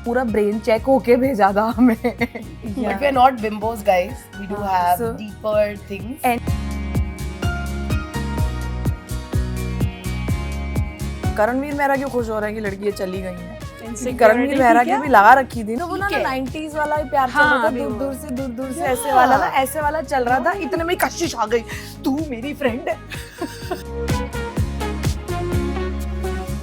पूरा brain check होके भेजा था हमें। But we're not bimbos, guys. We do have deeper things. Karanvir Mehra क्यों खुश हो रहा है कि लड़की ये चली गई है? Insecurity करणवीर मेहरा की क्या? भी लगा रखी थी ना, वो ना ठीक है। 90s वाला ही प्यार चल रहा था, दूर दूर से ऐसे वाला ना, ऐसे वाला चल रहा था। इतने में ही कशिश आ गई, तू मेरी फ्रेंड है।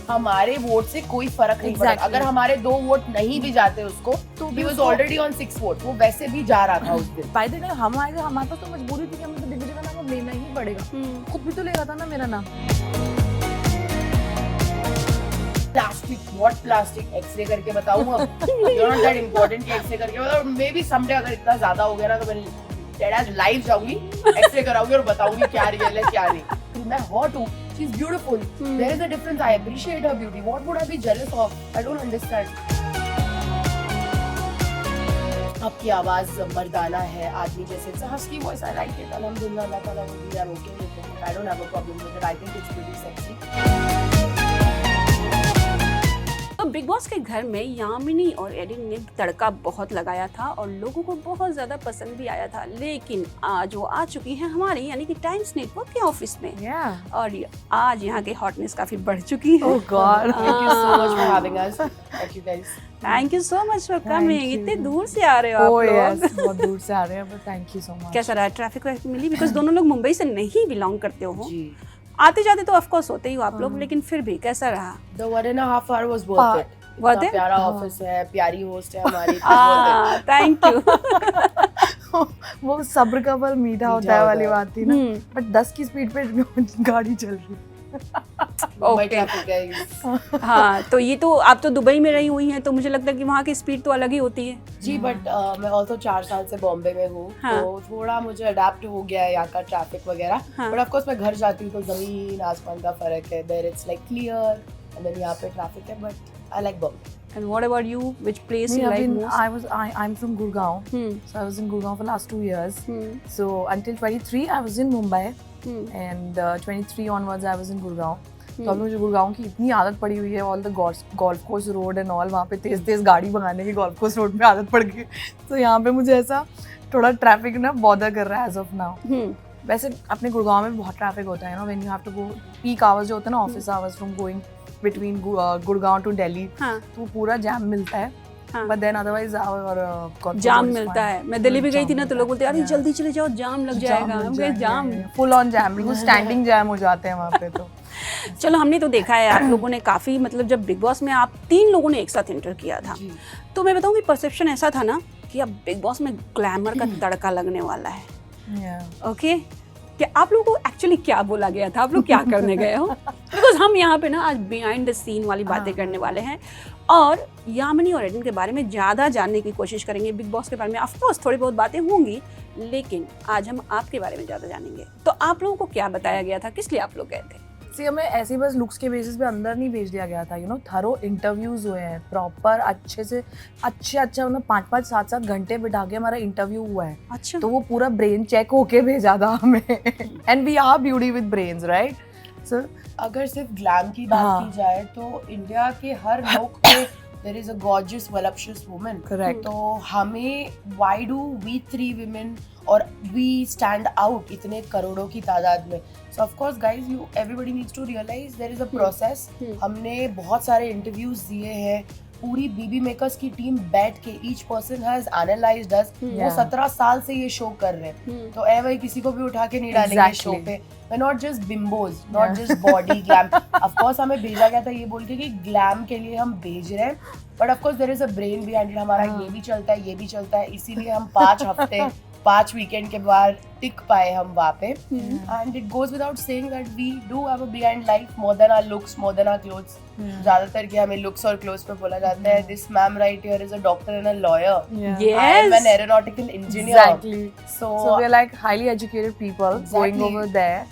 हमारे वोट से कोई फर्क नहीं पड़ा। अगर हमारे 2 वोट नहीं भी जाते उसको, तो he was already on 6 vote, वो वैसे भी जा रहा था उस दिन। बाय द वे हमारे पास तो मजबूरी थी कि हमें तो दिग्विजय का नाम लेना ही पड़ेगा। खुद भी तो ले रहा था ना मेरा नाम। Plastic, what plastic? एक्सरे करके बताऊं अब? You're not that important कि एक्सरे करके बताऊं। मे बी समडे अगर इतना ज्यादा हो गया ना तो मैं डेड आज लाइव जाऊंगी, एक्सरे कराऊंगी और बताऊंगी क्या रियल है क्या नहीं। मैं हॉट हूँ, she is beautiful, there is a difference, I appreciate her beauty, what would I be jealous of? I don't understand. आपकी आवाज मर्दाना है, आदमी जैसे, it's a husky voice, I like it, अल्हम्दुलिल्लाह, अल्लाह ताला will be okay with it, I don't have a problem with it, I think it's pretty sexy. तो बिग बॉस के घर में यामिनी और एडिन ने तड़का बहुत लगाया था और लोगों को बहुत ज़्यादा पसंद भी आया था, लेकिन आज वो आ चुकी हैं हमारे यानी कि टाइम्स नेटवर्क के ऑफिस में। और आज यहाँ की हॉटनेस काफ़ी बढ़ चुकी है। Oh God. Thank you so much for having us. Thank you guys. Thank you so much for coming. इतने दूर से आ रहे हो आप Oh लोग। yes, बहुत दूर से आ रहे हैं, but thank you so much. कैसा रहा? Traffic milli? बिकॉज दोनों लोग मुंबई से नहीं बिलोंग करते हो। जी। आते जाते तो ऑफ कोर्स होते ही हो आप लोग, लेकिन फिर भी कैसा रहा? The 1.5 hour was worth it. Worth इतना it? प्यारा ऑफिस है, प्यारी होस्ट है हमारी। Thank you. वो सब्र का फल मीठा होता है वाली बात थी ना, बट 10 की स्पीड पे गाड़ी चल रही है। ओके। हाँ, तो ये तो आप तो दुबई में रही हुई हैं, तो मुझे लगता है कि वहाँ की स्पीड तो अलग ही होती है। जी, बट मैं ऑल्सो 4 साल से बॉम्बे में हूँ, तो थोड़ा मुझे अडेप्ट हो गया है यहाँ का ट्रैफिक वगैरह। बट ऑफ कोर्स मैं घर जाती हूँ तो जमीन आसमान का फर्क है। There it's like clear and then यहाँ पे ट्रैफिक है, but I like Bombay. And what about you? Which place you like most? I'm from Gurgaon. So I was in Gurgaon for last 2 years. So until 23 I was in Mumbai. And 23 onwards I was in Gurgaon. तो अब मुझे गुड़गांव की इतनी आदत पड़ी हुई है, all the golf course road and all, वहाँ पे तेज तेज गाड़ी भगाने की गोल्फ कोर्स रोड में आदत पड़ गई। तो यहाँ पे मुझे ऐसा थोड़ा ट्रैफिक ना बॉदर कर रहा है एज ऑफ नाउ। वैसे अपने गुड़गांव में बहुत ट्रैफिक होता है ना, when you have to go peak hours जो होते हैं ना, office hours from going between Gurgaon to Delhi, तो पूरा जैम मिलता है। बट देन अदरवाइज और जाम मिलता है। मैं दिल्ली भी गई थी ना, तो लोग बोलते हैं अरे जल्दी चले जाओ, जाम लग जाएगा। जाम फुल ऑन जैम, बिल्कुल स्टैंडिंग जैम हो जाते हैं वहाँ पे। तो चलो, हमने तो देखा है आप लोगों ने काफ़ी, मतलब जब बिग बॉस में आप 3 लोगों ने एक साथ एंटर किया था, तो मैं बताऊँ कि परसेप्शन ऐसा था ना कि अब बिग बॉस में ग्लैमर का तड़का लगने वाला है। ओके, कि आप लोगों को एक्चुअली क्या बोला गया था, आप लोग क्या करने गए हो? बिकॉज हम यहाँ पे ना आज बिहाइंड द सीन वाली बातें करने वाले हैं और यामिनी और एडिन के बारे में ज़्यादा जानने की कोशिश करेंगे। बिग बॉस के बारे में ऑफ कोर्स थोड़ी बहुत बातें होंगी, लेकिन आज हम आपके बारे में ज़्यादा जानेंगे। तो आप लोगों को क्या बताया गया था, किस लिए आप लोग गए थे? हमें ऐसे बस लुक्स के बेसिस पे अंदर नहीं भेज दिया गया था, यू नो, थरो इंटरव्यूज हुए हैं, प्रॉपर अच्छे से अच्छा मतलब 5-5 7-7 घंटे बिठा के हमारा इंटरव्यू हुआ है। अच्छा, तो वो पूरा ब्रेन चेक होके भेजा था हमें। And we are beauty with brains, right? So अगर सिर्फ ग्लैम की बात की जाए तो इंडिया के हर लुक पे there is a gorgeous voluptuous woman. Correct. तो हमें why do we 3 women और we stand out इतने करोड़ों की तादाद में? So of course guys, everybody needs to realize there is a process. हमने बहुत सारे interviews दिए हैं, पूरी बीबी मेकर्स की टीम बैठ के each person has analyzed us. वो 17 साल से ये शो कर रहे हैं, तो भाई किसी को भी उठा के नहीं डालेंगे शो पे। We're not just bimbos, not just body glam. Of course हमें भेजा गया था ये बोल के कि ग्लैम के लिए हम भेज रहे हैं, but of course there is a brain behind it. हमारा ये भी चलता है, ये भी चलता है, इसीलिए हम 5 हफ्ते 5 वीकेंड के बाद टिक पाए हम वहाँ पे। And it goes without saying that we do have a behind life more than our looks, more than our clothes. ज्यादातर कि हमें looks और clothes पे बोला जाता है। This ma'am right here is a doctor and a lawyer. Yes. I am an aeronautical engineer. Exactly. So we are like highly educated people going over there.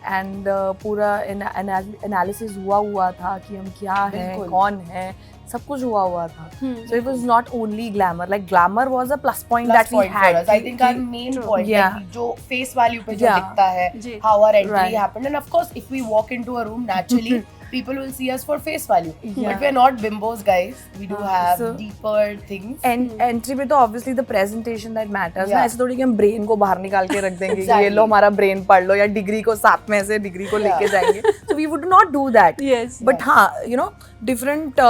And पूरा analysis हुआ था कि हम क्या हैं, कौन है, सब कुछ हुआ था। So it was not only glamour, like glamour was a plus point that we had. I think our main point जो फेस वैल्यू पे जो दिखता है, how our entry happened, and of course if we walk into a room naturally people will see us for face value. Yeah. But we're not bimbos, guys. We do have So- deeper things. Entry पे तो obviously the presentation that matters ना, Yeah. ऐसे थोड़ी कि हम brain को बाहर निकाल के रख देंगे कि Exactly. ये लो हमारा ब्रेन पढ़ लो, या डिग्री को साथ में से डिग्री को लेके Yeah. जाएंगे, so we would not do that. Yes. But हाँ, you know, different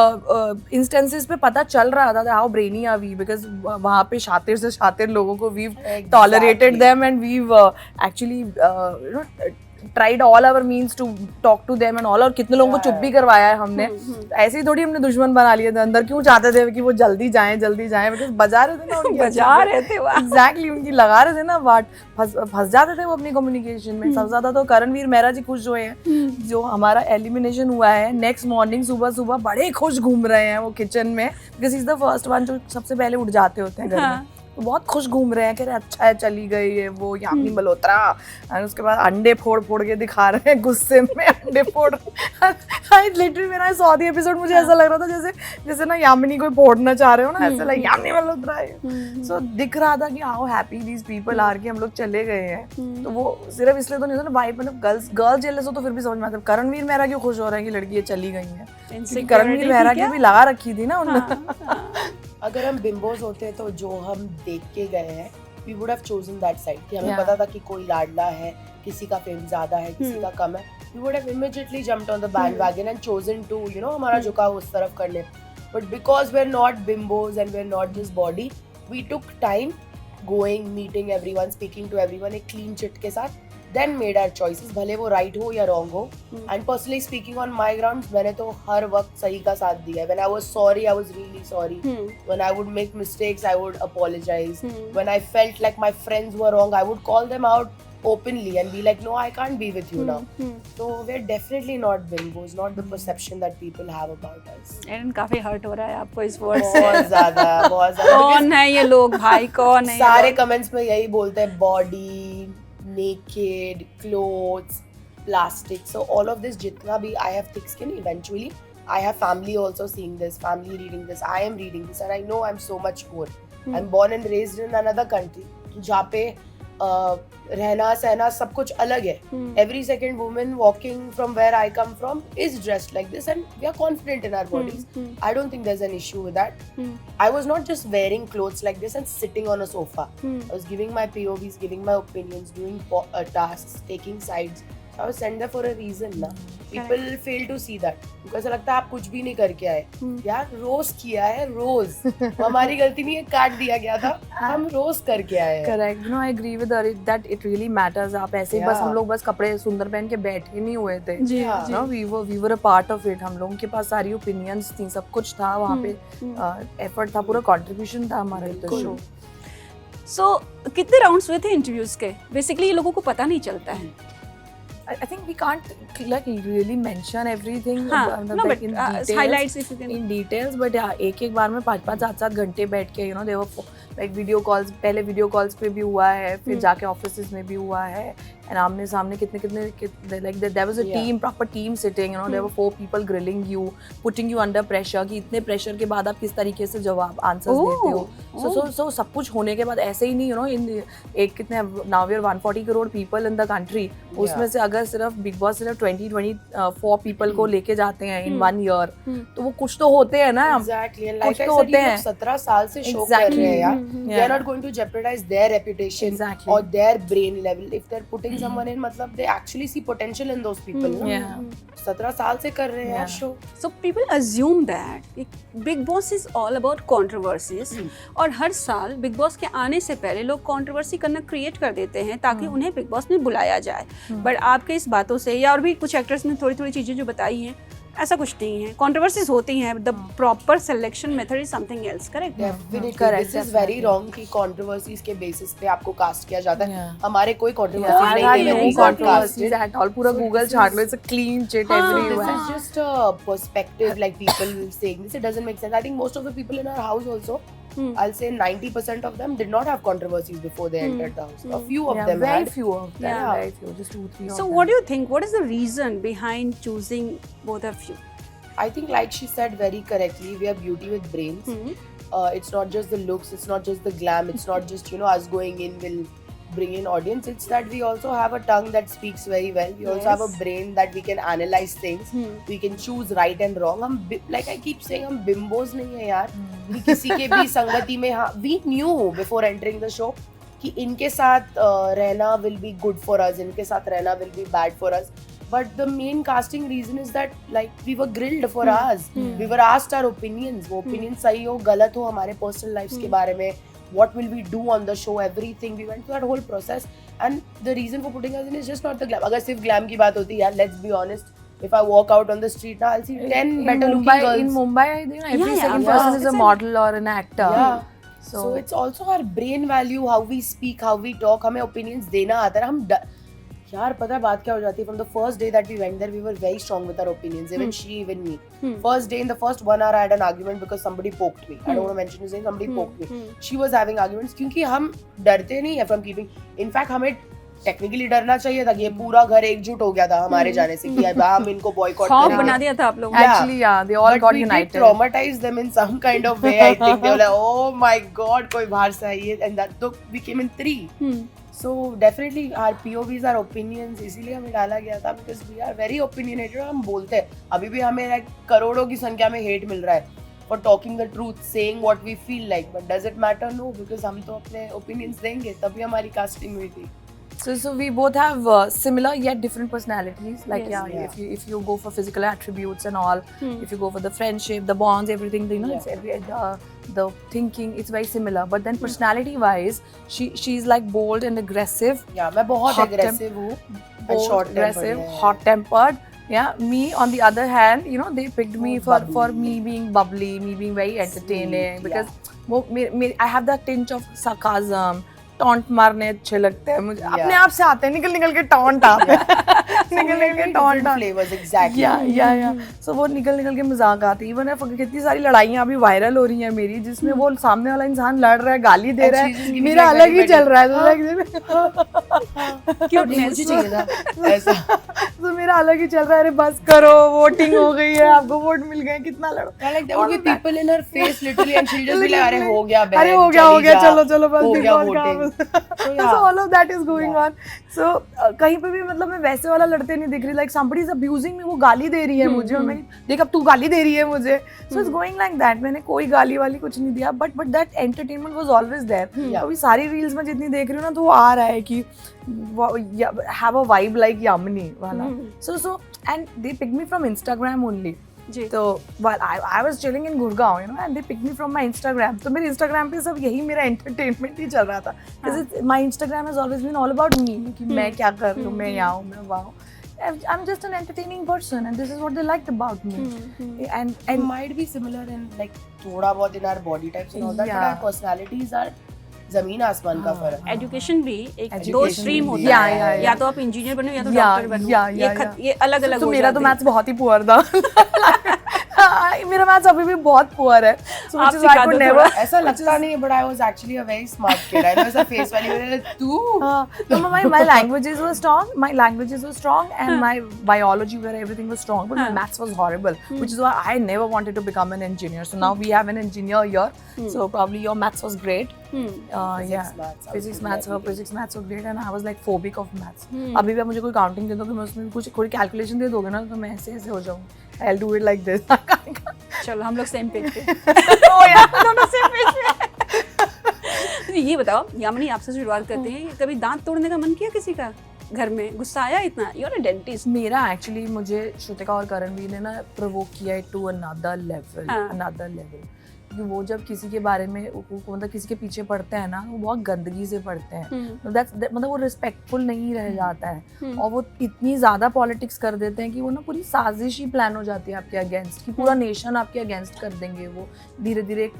instances पे पता चल रहा था how brainy are we, because वहाँ पे शातिर से शातिर लोगों को we've Exactly. tolerated them and we've actually you know tried all our means to talk to them and all, और कितने लोगों को चुप भी करवाया है हमने. ऐसे ही थोड़ी हमने दुश्मन बना लिए थे, अंदर क्यों चाहते थे कि वो जल्दी जाएं because बजा रहे थे ना उनकी बजा रहे थे वो. एग्जैक्टली उनकी लगा रहे थे ना वाट, फंस जाते थे वो अपनी कम्युनिकेशन में. सबसे ज्यादा तो करणवीर मेहरा जी खुश हुए हैं, जो हमारा एलिमिनेशन हुआ है, नेक्स्ट मॉर्निंग सुबह सुबह बड़े खुश घूम रहे हैं वो किचन में, because is the first one जो सबसे पहले उठ जाते होते हैं घर में. तो बहुत खुश घूम रहे हैं, कह रहे हैं अच्छा है चली गई है वो यामिनी मल्होत्रा, और उसके बाद अंडे फोड़ फोड़ के दिखा रहे हैं गुस्से में अंडे फोड़. लिटरली मेरा सॉ द एपिसोड मुझे ऐसा लग रहा था जैसे ना यामिनी को फोड़ना चाह रहे हो ना, ऐसे लाइक यामिनी मल्होत्रा है. सो दिख रहा था कि how happy these people are कि हम लोग चले गए हैं. तो वो सिर्फ इसलिए तो नहीं था ना वाइब, मतलब गर्ल्स जेलस हो तो फिर भी समझ में आता है. करणवीर मेहरा क्यों खुश हो रहे हैं कि लड़की ये चली गई है, क्योंकि करणवीर मेहरा की भी लगा रखी थी ना उन्होंने. अगर हम बिम्बोज होते तो जो हम देख के गए हैं, we would have chosen that side. कि हमें Yeah. पता था कि कोई लाडला है, किसी का फेम ज्यादा है, किसी का कम है. We would have immediately jumped on the bandwagon and chosen to, you know, हमारा झुकाव उस तरफ कर ले. But because we're not bimbos and we're not this body, we took time going, meeting everyone, speaking to everyone एक clean chit के साथ. Then made our choices, भले वो right हो या wrong हो. And personally speaking on my grounds, मैंने तो हर वक्त सही का साथ दिया है. When I was sorry, I was really sorry. When I would make mistakes, I would apologize. When I felt like my friends were wrong, I would call them out openly and be like, no, I can't be with you now. So we're definitely not bimbos, not the perception that people have about us. And काफी hurt हो रहा है आपको इस word से. बहुत ज्यादा. कौन है ये लोग भाई, कौन है ये सारे लोग? कमेंट्स में यही बोलते हैं, body, naked, clothes, plastic. So all of this, जितना भी I have thick skin, eventually I have family also seeing this, family reading this, I am reading this, and I know I'm so much more. I'm born and raised in another country, जहाँ पे रहना सहना सब कुछ अलग है. Every second woman walking from where I come from is dressed like this, and we are confident in our bodies. I don't think there's an issue with that. I was not just wearing clothes like this and sitting on a sofa. I was giving my POVs, giving my opinions, doing tasks, taking sides. So I was sent there for a reason ना. People fail to see that. उनको ऐसा लगता है आप कुछ भी नहीं करके आए. यार रोज किया है, रोज. हमारी गलती नहीं है, काट दिया गया था. हम रोज करके आए हैं. Correct. You know I agree with her that it really matters. आप ऐसे ही बस, हम लोग बस कपड़े सुंदर पहन के बैठे नहीं हुए थे. जी हाँ. No we were a part of it. हम लोगों के पास सारी ओपिनियंस थी, सब कुछ था वहाँ पे, एफर्ट था, पूरा कंट्रीब्यूशन था हमारा इस शो. सो कितने राउंड्स हुए थे इंटरव्यूज के? बेसिकली ये लोगों को पता नहीं चलता है. I think we can't like really mention everything. हाँ, no, but highlights if you can. in details, but yeah, एक बार में 5-5 7-7 घंटे बैठ के, you know, they were like video calls, पहले वीडियो कॉल्स पे भी हुआ है, फिर जाके ऑफिसेज में भी हुआ है, एंड आमने सामने कितने like there was a team, proper team sitting, you know, there were 4 people grilling you, putting you under pressure कि इतने प्रेशर के बाद आप किस तरीके से जवाब आंसर्स देते हो. so सब कुछ होने के बाद ऐसे ही नहीं, you know, in एक कितने now we are 140 crore people in the country, उसमें से अगर सिर्फ बिग बॉस सिर्फ 24 people को लेके जाते हैं in 1 year, तो वो कुछ तो होते हैं ना. Exactly. And like कुछ I तो said, होते ये हैं. लोग 17 साल से शो कर रहे हैं यार. They are Yeah. not going to jeopardize their reputation Exactly. or their brain level if they're putting someone in. मतलब they actually see potential in those people. ना? Yeah. 17 साल से कर रहे हैं यार Yeah. Show. So people assume that Big Boss is all about controversies. और हर साल बिग बॉस के आने से पहले लोग कंट्रोवर्सी करना क्रिएट कर देते हैं ताकि उन्हें बिग बॉस में बुलाया जाए. बट आपके इस बातों से या और भी कुछ एक्टर्स ने थोड़ी थोड़ी चीज़ें जो बताई हैं, ऐसा कुछ नहीं है. कंट्रोवर्सीज होती हैं. The proper selection method is something else. Correct? Definitely. Correct, This is very wrong कि controversies के basis पे आपको कास्ट किया जाता है. Yeah. हमारे कोई Yeah, controversy I नहीं had है. no We got controversies casted. at all. पूरा So Google this छाट is- low, it's a clean chit This everywhere. is just a perspective, like people saying this. It doesn't make sense. I think most of the people in our house also, I'll say 90% of them did not have controversies before they entered the house. A few of Yeah, them very had. few of them. Yeah. Very few, just 2-3 of So them. what do you think? What is the reason behind choosing both of you? I think, like she said very correctly, we are beauty with brains. It's not just the looks, it's not just the glam, it's not just, you know, us going in will bring in audience. It's that we also have a tongue that speaks very well. We also have a brain that we can analyze things. We can choose right and wrong. हम like I keep saying हम bimbos नहीं है यार. कि किसी के भी संगति में हाँ. We knew before entering the show कि इनके साथ रहना will be good for us. इनके साथ रहना will be bad for us. But the main casting reason is that like we were grilled for us. We were asked our opinions. वो opinions सही हो गलत हो हमारे personal lives के बारे में. What will we do on the show? Everything. We went through that whole process. And the reason for putting us in is just not the glam. अगर सिर्फ glam की बात होती यार, let's be honest. If I walk out on the street now, I'll see 10 better looking girls. In Mumbai, you know, every second person is a model or an actor. Yeah. So it's also our brain value, how we speak, how we talk. हमें opinions देना आता है. हम यार पता है बात क्या हो जाती है. From the first day that we went there, we were very strong with our opinions. Even she, even me. First day, in the first 1 hour, I had an argument because somebody poked me. I don't want to mention his name. Somebody poked me. She was having arguments क्योंकि हम डरते नहीं है from keeping. In fact, हमें technically डरना चाहिए था. ये पूरा घर एकजुट हो गया था हमारे जाने से कि हम इनको बॉयकॉट करेंगे. बना दिया था आप लोगों. Actually, yeah, they all got united. But we traumatized them in some kind of way. I think they were like, oh my God, कोई बाहर से आई है. And that, so we came in 3. So definitely our POVs, our opinions, इसीलिए हमें डाला गया था because we are very opinionated. हम बोलते हैं. अभी भी हमें like करोड़ों की संख्या में hate मिल रहा है for talking the truth, saying what we feel like. But does it matter? No, because हम तो अपने opinions देंगे. तभी हमारी casting हुई थी. So we both have similar yet different personalities. Like Yes. if you go for physical attributes and all, if you go for the friendship, the bonds, everything, you know, it's the thinking, it's very similar. But then personality-wise, she's like bold and aggressive. Yeah, मैं बहुत aggressive हूँ. Bold, aggressive, hot-tempered. Yeah, me on the other hand, you know, they picked me for me being bubbly, me being very entertaining. Because I have that tinge of sarcasm. Taunt मारने अच्छे लगते हैं मुझे. अपने आप से आते हैं निकल के टॉन्ट आते हैं. निकल के टॉन्ट फ्लेवर्स एग्जैक्टली. या सो वो निकल के मजाक आते हैं. इवन कितनी सारी लड़ाइयाँ अभी वायरल हो रही हैं मेरी जिसमें वो सामने वाला इंसान लड़ रहा है, गाली दे रहा है, मेरा अलग ही चल रहा है. मुझे चाहिए था ऐसा. तो मेरा अलग ही चल रहा है. अरे बस करो, वोटिंग हो गई है, आपको वोट मिल गए, कितना लड़ो. Like there would be people in her face literally and she'll just be like अरे हो गया बहन, अरे हो गया चलो बस हो गया voting. So all of that is going on. So कहीं पे भी मतलब मैं वैसे वाला लड़ते नहीं दिख रही. Like somebody is abusing me, वो गाली दे रही है मुझे और मैं देख अब तू गाली दे रही है मुझे. So it's going like that. मैंने कोई गाली वाली कुछ नहीं दिया. But that entertainment was always there. अभी सारी reels में जितनी देख रही हूँ ना तो वो आ रहा है कि have a vibe like Yamini वाला. So and they picked me from Instagram only. तो while I was chilling in Gurgaon, you know, and they picked me from my Instagram. तो मेरे Instagram पे सब यही मेरा entertainment ही चल रहा था. Because my Instagram has always been all about me. कि मैं क्या कर रही हूँ, मैं यहाँ हूँ, मैं वहाँ हूँ. I'm just an entertaining person, and this is what they liked about me. And it might be similar in like थोड़ा बहुत in our body types and all that, but our personalities are जमीन आसमान का फर्क. Education भी एक दो stream होता है. या तो आप इंजीनियर बनो या तो डॉक्टर बनो. ये अलग अलग. तो मेरा तो मैथ्स बहुत ही पुअर था. मेरा मैथ्स अभी भी बहुत पुअर है. So which is why I could never. ऐसा लगता नहीं है, but I was actually a very smart kid. I was a face value. मैंने तू. So my languages were strong. My languages were strong, and my biology where everything was strong. But my maths was horrible, which is why I never wanted to become an engineer. So now we have an engineer here. So probably your maths was great. Physics maths were great, and I was like phobic of maths. अभी भी मुझे कोई counting दे दो, मैं उसमें कुछ कोई calculation दे दोगे ना तो मैं ऐसे हो जाऊँ. I'll do it like this. चलो हम लोग सेम पेज पे. दोनों सेम पेज पे. ये बताओ यामिनी, आपसे शुरुआत करते हैं. कभी दांत तोड़ने का मन किया किसी का घर में? गुस्सा आया इतना? You are a dentist. मेरा एक्चुअली मुझे श्रुतिका और करणवीर ने ना प्रोवोक किया है टू अनदर लेवल. वो जब किसी के बारे में मतलब किसी के पीछे पड़ते हैं ना, वो बहुत गंदगी से पड़ते हैं. मतलब वो रिस्पेक्टफुल नहीं रह जाता है. और वो इतनी ज्यादा पॉलिटिक्स कर देते हैं कि वो ना पूरी साजिश ही प्लान हो जाती है आपके अगेंस्ट, कि पूरा नेशन आपके अगेंस्ट कर देंगे. वो धीरे धीरे एक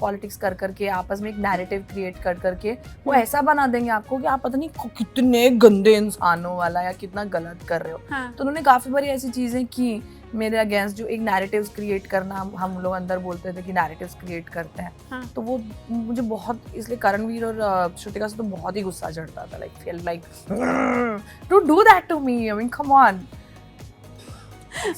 पॉलिटिक्स कर करके आपस में एक नैरेटिव क्रिएट कर करके वो ऐसा बना देंगे आपको कि आप पता नहीं कितने गंदे इंसानों वाला या कितना गलत कर रहे हो. तो उन्होंने काफी बारी ऐसी चीजें की मेरे अगेंस्ट, जो एक नैरेटिव्स क्रिएट करना हम लोग अंदर बोलते थे कि नैरेटिव्स क्रिएट करते हैं. तो वो मुझे बहुत, इसलिए करणवीर और श्रुतिका से तो बहुत ही गुस्सा चढ़ता था. Like to do that to me, I mean come on.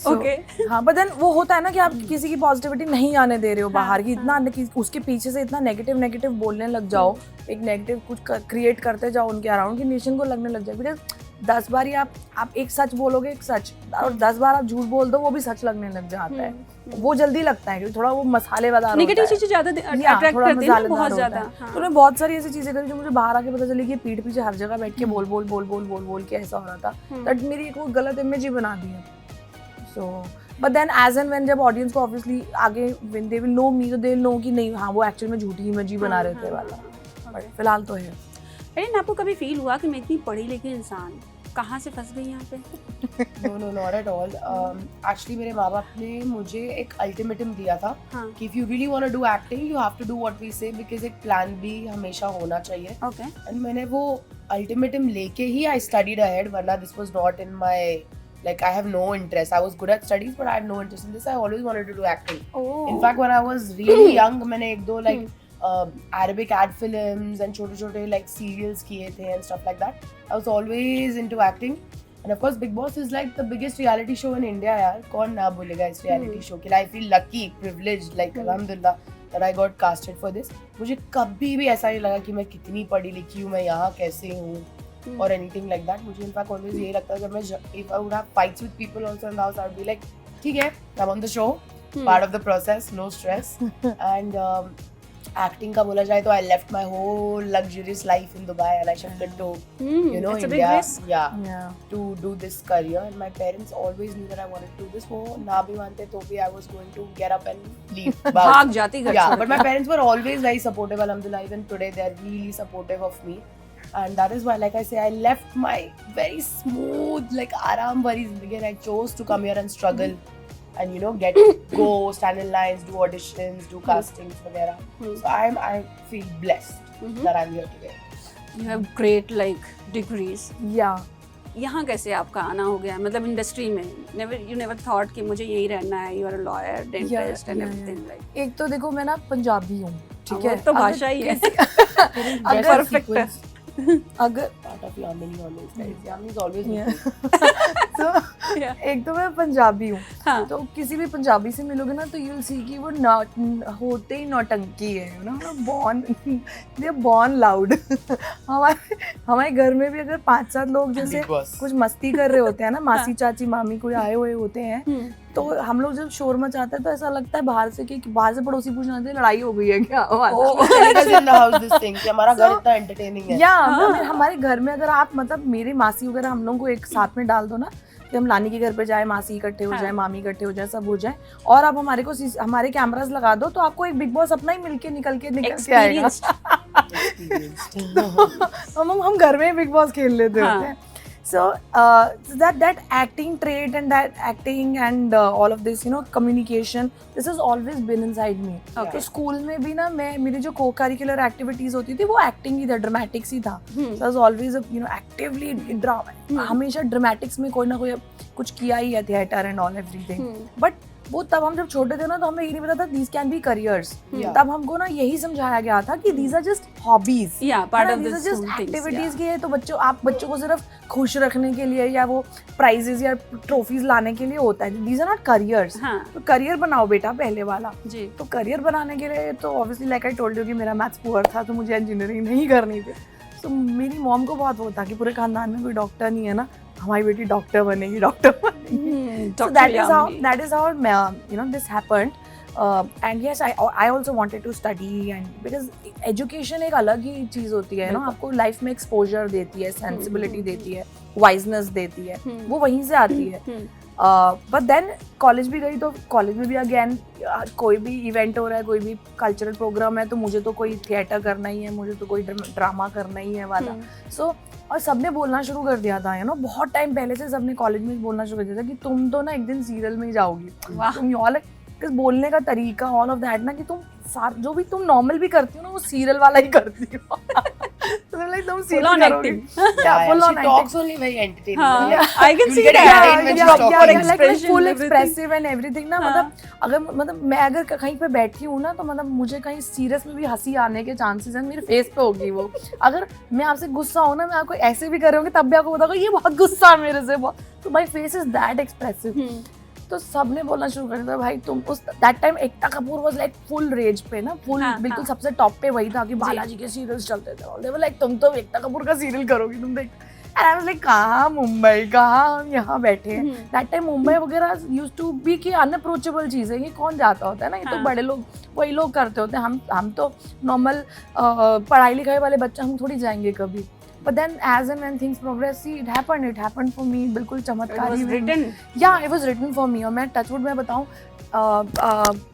Okay हाँ, बट देन वो होता है ना कि आप किसी की पॉजिटिविटी नहीं आने दे रहे हो बाहर की, इतना उसके पीछे से इतना नेगेटिव बोलने लग जाओ, एक नेगेटिव कुछ क्रिएट करते जाओ उनके अराउंड, कि नेशन को लगने लग जाए। बिकॉज 10 बार ही आप एक सच बोलोगे, एक सच, और 10 बार आप झूठ बोल दो, वो भी सच लगने लग जाता है। वो जल्दी लगता है क्योंकि थोड़ा वो मसालेदार नेगेटिव चीजें ज्यादा अट्रैक्ट करते हैं बहुत ज्यादा। तो मैं बहुत सारी ऐसी चीजें करी जो मुझे बाहर आके पता चली कि पीठ पीछे हर जगह बैठ के बोल के ऐसा हो रहा था, बट मेरी एक वो गलत इमेज ही बना दी है। So but then as and when जब ऑडियंस को ऑब्वियसली आगे when they will know me, तो दे विल नो कि नहीं हाँ वो एक्चुअली में झूठी इमेज ही बना रहे थे वाला, बट फिलहाल तो है। लेकिन आपको कभी फील हुआ कि मैं इतनी पढ़ी लिखी इंसान कहाँ से फंस गई यहाँ पे? No, not at all. Actually, मेरे माँ बाप ने मुझे एक अल्टीमेटम दिया था कि if you really want to do acting, you have to do what we say, because एक plan B हमेशा होना चाहिए. Okay. And मैंने वो अल्टीमेटम लेके ही I studied ahead, वरना this was not in my, like I have no interest. I was good at studies, but I had no interest in this. I always wanted to do acting. Oh. In fact, when I was really young, मैंने एक दो like Arabic ad films and छोटे like serials किए थे and stuff like that. I was always into acting. And of course, Big Boss is like the biggest reality show in India, यार. कौन ना बोलेगा इस reality show के लिए? I feel lucky, privileged, like alhamdulillah that I got casted for this. मुझे कभी भी ऐसा नहीं लगा कि मैं कितनी पढ़ी लिखी हूँ, मैं यहाँ कैसे हूँ, or anything like that. मुझे in fact always यही लगता है जब मैं if I would have fights with people also in the house, I would be like, ठीक है, I'm on the show, part of the process, no stress. And acting का बोला जाए तो I left my whole luxurious life in Dubai and I shifted to you know India, yeah, to do this career. And my parents always knew that I wanted to do this. वो ना भी मानते तो भी I was going to get up and leave. भाग जाती घर से। Yeah, but my parents were always very supportive. Alhamdulillah, even today they are really supportive of me. And that is why, like I say, I left my very smooth, like आराम भरी जिंदगी and I chose to come here and struggle. And you know, go stand in lines, do auditions, do castings, वगैरह. So I feel blessed that I'm here today. You have great like degrees. Yeah. यहाँ कैसे आपका आना हो गया, मतलब industry में? You never thought कि मुझे यही रहना है, you are a lawyer, dentist and everything like. एक तो देखो मैं ना पंजाबी हूँ, ठीक है? तो भाषा ही है। अगर perfect है। अगर part of Yamini always guys, Yamini is always तो एक तो मैं पंजाबी हूँ, तो किसी भी पंजाबी से मिलोगे ना तो you'll see कि वो होते ही नौटंकी है, you know, they are born loud. हमारे घर में भी अगर 5-7 लोग जैसे कुछ मस्ती कर रहे होते हैं ना, मासी चाची मामी कोई आए हुए होते हैं, तो हम लोग जब शोर मचाते हैं तो ऐसा लगता है बाहर से कि बाहर से पड़ोसी पूछना चाहते हैं लड़ाई हो गई है क्या? हमारा घर इतना एंटरटेनिंग है। हमारे घर में अगर आप मतलब मेरी मासी वगैरह हम लोग को एक साथ में डाल दो ना, कि हम नानी के घर पे जाए, मासी इकट्ठे हो जाए, मामी इकट्ठे हो जाए, सब हो जाए, और आप हमारे कैमरास लगा दो तो आपको एक बिग बॉस अपना ही निकल के आएगा। हम घर में बिग बॉस खेल लेते होते हैं। So that acting trait and that acting and all of this, you know, communication, this has always been inside me. तो स्कूल में भी ना मेरी जो co-curricular activities होती थी वो acting ही था, dramatics ही था. So I was always, you know, actively drama. हमेशा dramatics में कोई ना कोई कुछ किया ही है, theater and all everything. But वो तब हम जब छोटे थे ना तो हमें ये नहीं पता था these can be careers. तब हमको ना यही समझाया गया था कि these are just hobbies. Part of these the are just school activities के है, तो बच्चों को सिर्फ खुश रखने के लिए या वो prizes या trophies लाने के लिए होता है. These are not careers. तो career बनाओ बेटा पहले वाला. तो career बनाने के लिए तो obviously like I told you कि मेरा maths poor था तो मुझे engineering नहीं करनी थी. तो मेरी मॉम को बहुत वो था कि पूरे खानदान में कोई डॉक्टर नहीं है ना, हमारी बेटी डॉक्टर बनेगी. So that is how you know this happened. And yes, I also wanted to study, and because education एक अलग ही चीज होती है ना, आपको लाइफ में एक्सपोजर देती है, सेंसिबिलिटी देती है, वाइजनेस देती है, वो वहीं से आती है. बट देन कॉलेज भी गई तो कॉलेज में भी अगेन कोई भी इवेंट हो रहा है, कोई भी कल्चरल प्रोग्राम है तो मुझे तो कोई थिएटर करना ही है, मुझे तो कोई ड्रामा करना ही है वाला. सो और सबने बोलना शुरू कर दिया था, ना बहुत टाइम पहले से सबने कॉलेज में बोलना शुरू कर दिया था कि तुम तो ना एक दिन सीरियल में ही जाओगी. तुम ऑल बोलने का तरीका ऑल ऑफ दैट ना कि तुम जो भी तुम नॉर्मल भी करती हो ना वो सीरियल वाला ही करती हो. तुम सीरियल करोगी. She talks only very entertaining. I can see that. Like full expressive and everything ना. मतलब मैं अगर कहीं पे बैठी हूँ ना तो मतलब मुझे कहीं सीरियस में भी हंसी आने के चांसेस हैं, मेरे फेस पे होगी वो. अगर मैं आपसे गुस्सा हूँ ना, मैं आपको ऐसे भी कर रही हूँ तब भी आपको बताऊंगा ये बहुत गुस्सा है मेरे से बहुत. तो my face is that expressive. तो सबने बोलना शुरू कर दिया भाई तुम उस that time Ekta Kapoor was like full rage पे ना, फुल बिल्कुल सबसे टॉप पे वही था कि बालाजी के सीरियल्स चलते थे। दे वर लाइक तुम तो एकता कपूर का सीरियल करोगी, तुम देख। एंड आई वाज लाइक कहाँ मुंबई, कहाँ हम यहाँ बैठे हैं। दैट टाइम मुंबई वगैरह यूज्ड टू बी कि अनअप्रोचेबल चीज़ है, ये कौन जाता होता है ना, ये तो बड़े लोग वही लोग करते होते हैं। हम तो नॉर्मल पढ़ाई लिखाई वाले बच्चे हम थोड़ी जाएंगे कभी। But then as and when things progress, see it happened for me, बिल्कुल चमत्कार। It was written. Yeah, it was written for me। और मैं टचवुड में बताऊँ,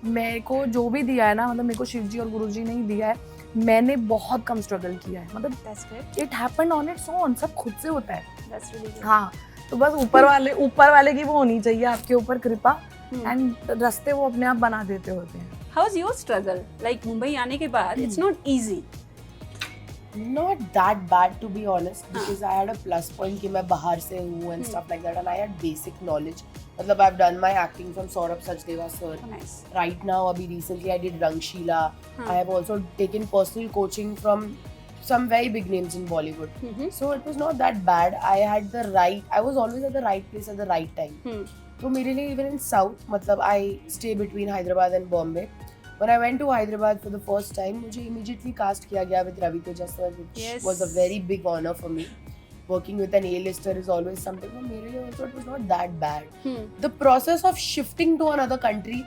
मेरे को जो भी दिया है ना, मतलब मेरे को शिव जी और गुरु जी ने ही दिया है, मैंने बहुत कम स्ट्रगल किया है, मतलब it happened on its own, सब खुद से होता है। हाँ, तो बस ऊपर वाले की वो होनी चाहिए आपके ऊपर कृपा, एंड रास्ते वो अपने आप बना देते होते हैं। How was your struggle? Like Mumbai आने के बाद, it's not easy. Not that bad to be honest, because I had a plus point कि मैं बाहर से हूँ and stuff like that, and I had basic knowledge. मतलब I've done my acting from Saurabh Sachdeva sir. Nice. Right now, अभी recently I did Rangshila. I have also taken personal coaching from some very big names in Bollywood. So it was not that bad. I was always at the right place at the right time. तो मेरे लिए even in South, मतलब I stay between Hyderabad and Bombay. When I went to Hyderabad for the first time, मुझे immediately cast किया गया with Ravi Teja sir, which was a very big honor for me. Working with an A-lister is always something. For मेरे लिए also it was not that bad. The process of shifting to another country,